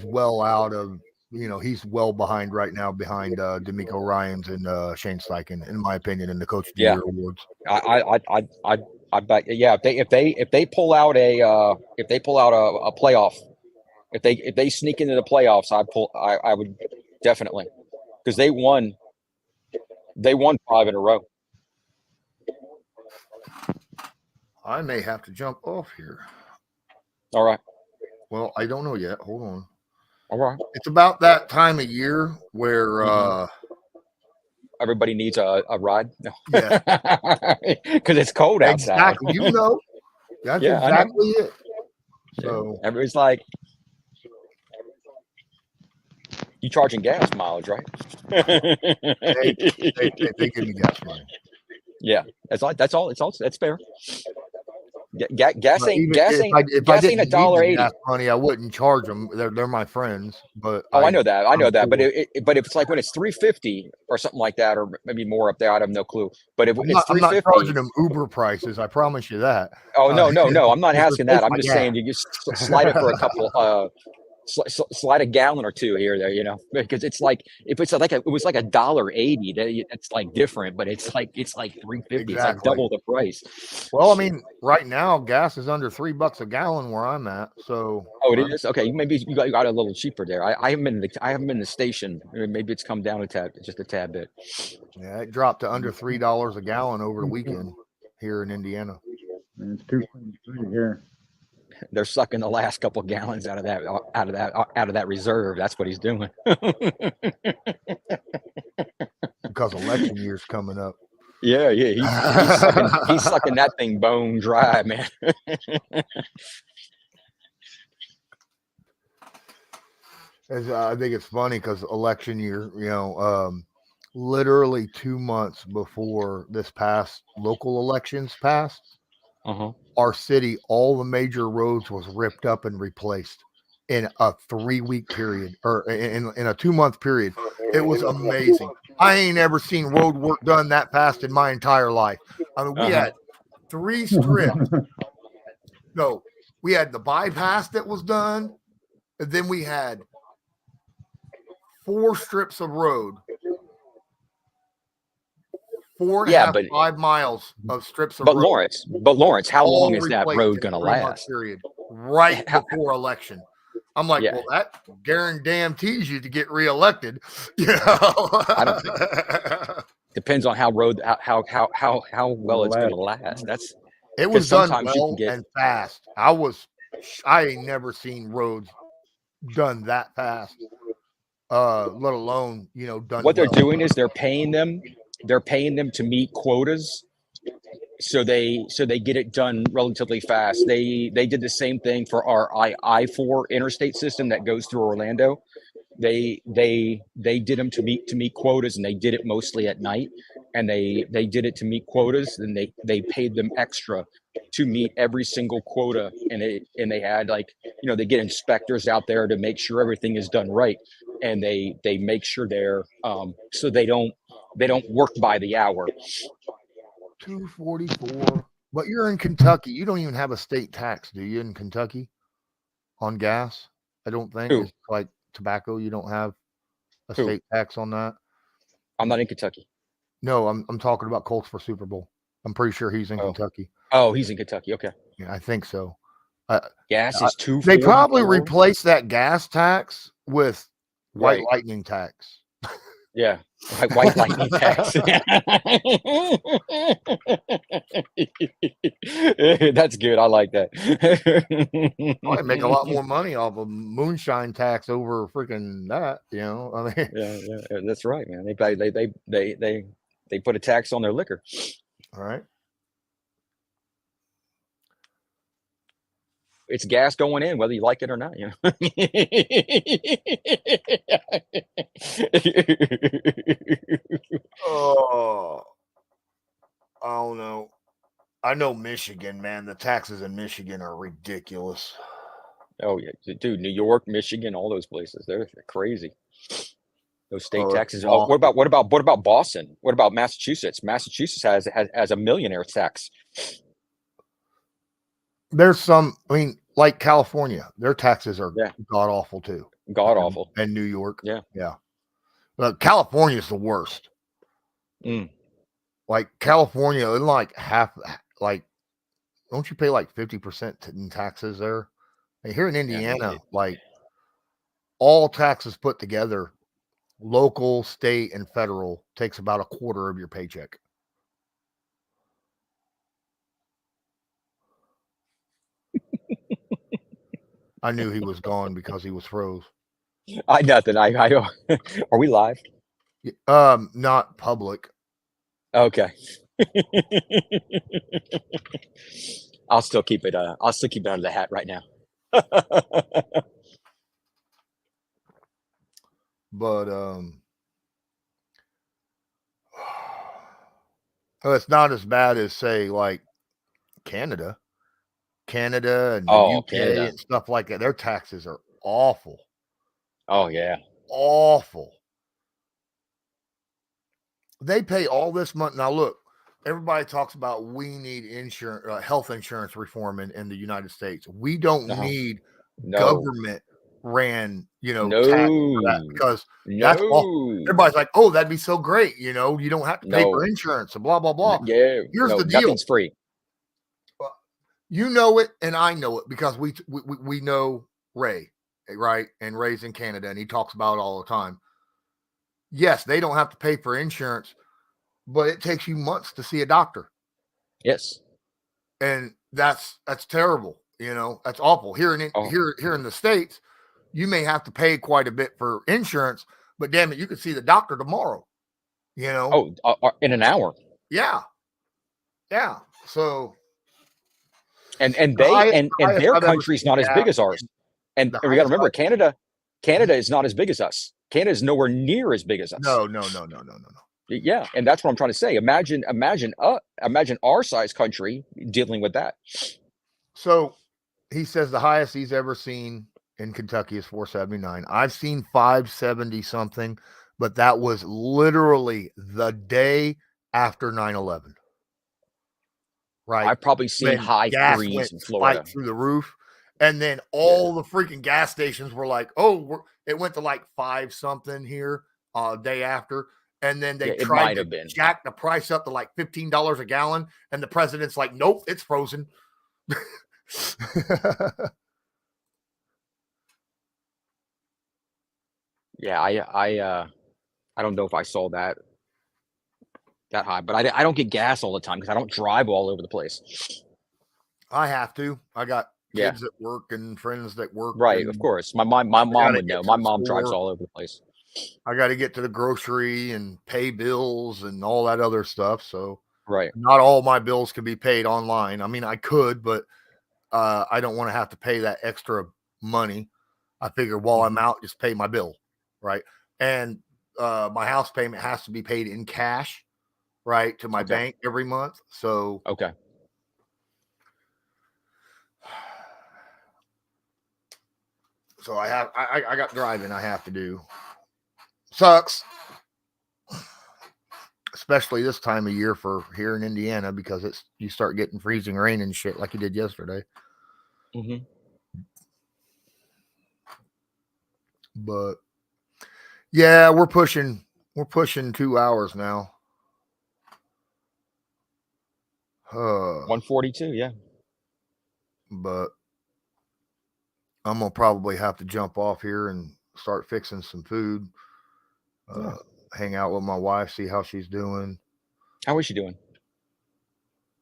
well out of. He's well behind right now, behind D'Amico Ryans and Shane Steichen, in my opinion, in the Coach of the Year awards. I bet. Yeah, if they pull out a playoff, if they sneak into the playoffs, I would definitely, because they won 5 in a row. I may have to jump off here. All right. Well, I don't know yet. Hold on. All right. It's about that time of year where everybody needs a ride. No. Yeah. Because it's cold outside. Exactly. That's exactly it. So everybody's like, you charging gas mileage, right? they give me gas money. Yeah. That's all. That's fair. Gas ain't $1.80. Gas money, I wouldn't charge them. They're my friends, but I know that. But but if it's like when it's $3.50 or something like that, or maybe more up there, I have no clue. But if it's $3.50, I'm not charging them Uber prices. I promise you that. Oh no! I'm not asking that. I'm just saying you just slide it for a slide a gallon or two here, there, because it's like if it's like it was like $1.80, it's like different, but it's like $3.50. Exactly. It's like double the price. Well, I mean, right now gas is under $3 a gallon where I'm at. So it is okay. Maybe you got a little cheaper there. I haven't been in the station. Maybe it's come down just a tad bit. Yeah, it dropped to under $3 a gallon over the weekend here in Indiana. It's $2.73 here. They're sucking the last couple of gallons out of that reserve. That's what he's doing. Because election year's coming up. Yeah, he's sucking that thing bone dry, man. I think it's funny because election year, literally 2 months before this past local elections passed, our city, all the major roads was ripped up and replaced in a 3-week period, or in a 2-month period. It was amazing. I ain't ever seen road work done that fast in my entire life. I mean, we had 3 strips. No, we had the bypass that was done, and then we had 4 strips of road. 4.5 5 miles of strips of road. But Lawrence, how long is that road going to last? Period. Right before election. I'm like, well, that guarantees you to get reelected. I don't think so. Depends on how well it's going to last. It was done well and fast. I ain't never seen roads done that fast. Let alone, done. What they're doing is they're paying them to meet quotas. So they get it done relatively fast. They did the same thing for our I-4 interstate system that goes through Orlando. They did them to meet quotas, and they did it mostly at night. And they did it to meet quotas, and they paid them extra to meet every single quota. And they had they get inspectors out there to make sure everything is done right, and they make sure they're so they don't work by the hour. $2.44. But you're in Kentucky. You don't even have a state tax, do you? In Kentucky, on gas, I don't think. It's like tobacco. You don't have a state tax on that. I'm not in Kentucky. No, I'm talking about Colts for Super Bowl. I'm pretty sure he's in Kentucky. Oh, he's in Kentucky. Okay. Yeah, I think so. Gas is $2.44. They probably replaced that gas tax with white lightning tax. Yeah, white lightning tax. That's good. I like that. I make a lot more money off of moonshine tax over freaking that. I mean, yeah, that's right, man. They put a tax on their liquor. All right. It's gas going in, whether you like it or not. Oh, I don't know. I know Michigan, man. The taxes in Michigan are ridiculous. Oh yeah, dude. New York, Michigan, all those places, they're crazy. Those state taxes. Oh, what about Boston? What about Massachusetts? Massachusetts has a millionaire tax. There's some, like California, their taxes are god awful too. God awful. And New York. Yeah. But California is the worst. Like California, like half, don't you pay like 50% in taxes there? And here in Indiana, like all taxes put together, local, state, and federal, takes about a quarter of your paycheck. I knew he was gone because he was froze. Nothing. I don't. Are we live? Not public. Okay. I'll still keep it. I'll still keep it out of the hat right now. But it's not as bad as say like Canada and the UK and stuff like that. Their taxes are awful. Oh yeah, awful. They pay all this money. Now look, everybody talks about we need insurance, health insurance reform in the United States. We don't need government ran, No. tax for that because that's all. Everybody's like, oh, that'd be so great. You don't have to pay for insurance and blah, blah, blah. Yeah. Here's the deal. Nothing's free. You know it, and I know it because we know Ray, right? And Ray's in Canada, and he talks about it all the time. Yes, they don't have to pay for insurance, but it takes you months to see a doctor. Yes. And that's terrible. That's awful. Here in the States, you may have to pay quite a bit for insurance, but damn it, you could see the doctor tomorrow. In an hour. Yeah. Yeah. So and their country's not as big as ours. And we got to remember, Canada is not as big as us. Canada is nowhere near as big as us. No. Yeah, and that's what I'm trying to say. Imagine our size country dealing with that. So he says the highest he's ever seen in Kentucky is 479. I've seen 570 something, but that was literally the day after 9/11. Right. I've probably seen high threes in Florida through the roof. And then all the freaking gas stations were like, it went to like 5 something here day after. And then they tried to jack the price up to like $15 a gallon. And the president's like, nope, it's frozen. Yeah, I don't know if I saw that high, but I don't get gas all the time because I don't drive all over the place. I have to. I got kids that work and friends that work. Right, of course. My mom would know. My mom drives all over the place. I got to get to the grocery and pay bills and all that other stuff. So not all my bills can be paid online. I mean, I could, but I don't want to have to pay that extra money. I figure while I'm out, just pay my bill, right? And my house payment has to be paid in cash. Right, to my bank every month. So so I got driving I have to do. Sucks, especially this time of year for here in Indiana because you start getting freezing rain and shit like you did yesterday. But yeah, we're pushing 2 hours now. 142, yeah. But I'm gonna probably have to jump off here and start fixing some food. Hang out with my wife, see how she's doing. How is she doing?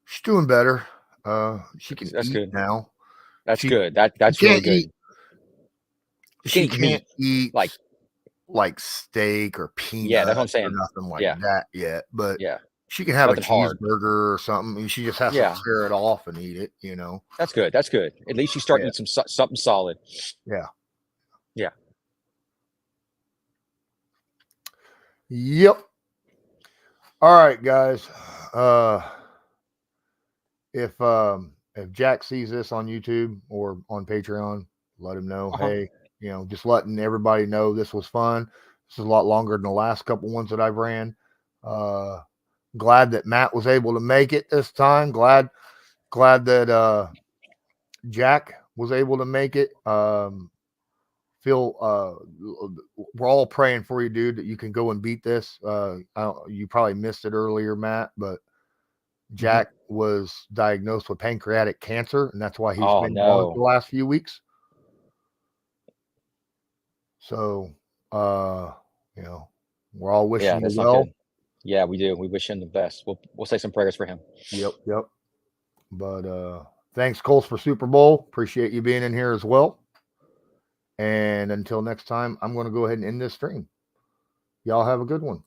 She's doing better. She can that's eat good now. That's good. That's really good. She can't eat like steak or peanuts. Yeah, that's what I'm saying. Or nothing like that yet. But she can have nothing a cheeseburger or something. And she just has to tear it off and eat it. That's good. That's good. At least you start eating something solid. Yeah. Yeah. Yep. All right, guys. If Jack sees this on YouTube or on Patreon, let him know. Hey, just letting everybody know this was fun. This is a lot longer than the last couple ones that I've ran. Glad that Matt was able to make it this time. Glad that Jack was able to make it. Phil, we're all praying for you, dude, that you can go and beat this. You probably missed it earlier, Matt, but Jack was diagnosed with pancreatic cancer, and that's why he's been gone for the last few weeks. So, we're all wishing you well. Yeah, we do. We wish him the best. We'll say some prayers for him. Yep. But thanks, Coles, for Super Bowl. Appreciate you being in here as well. And until next time, I'm going to go ahead and end this stream. Y'all have a good one.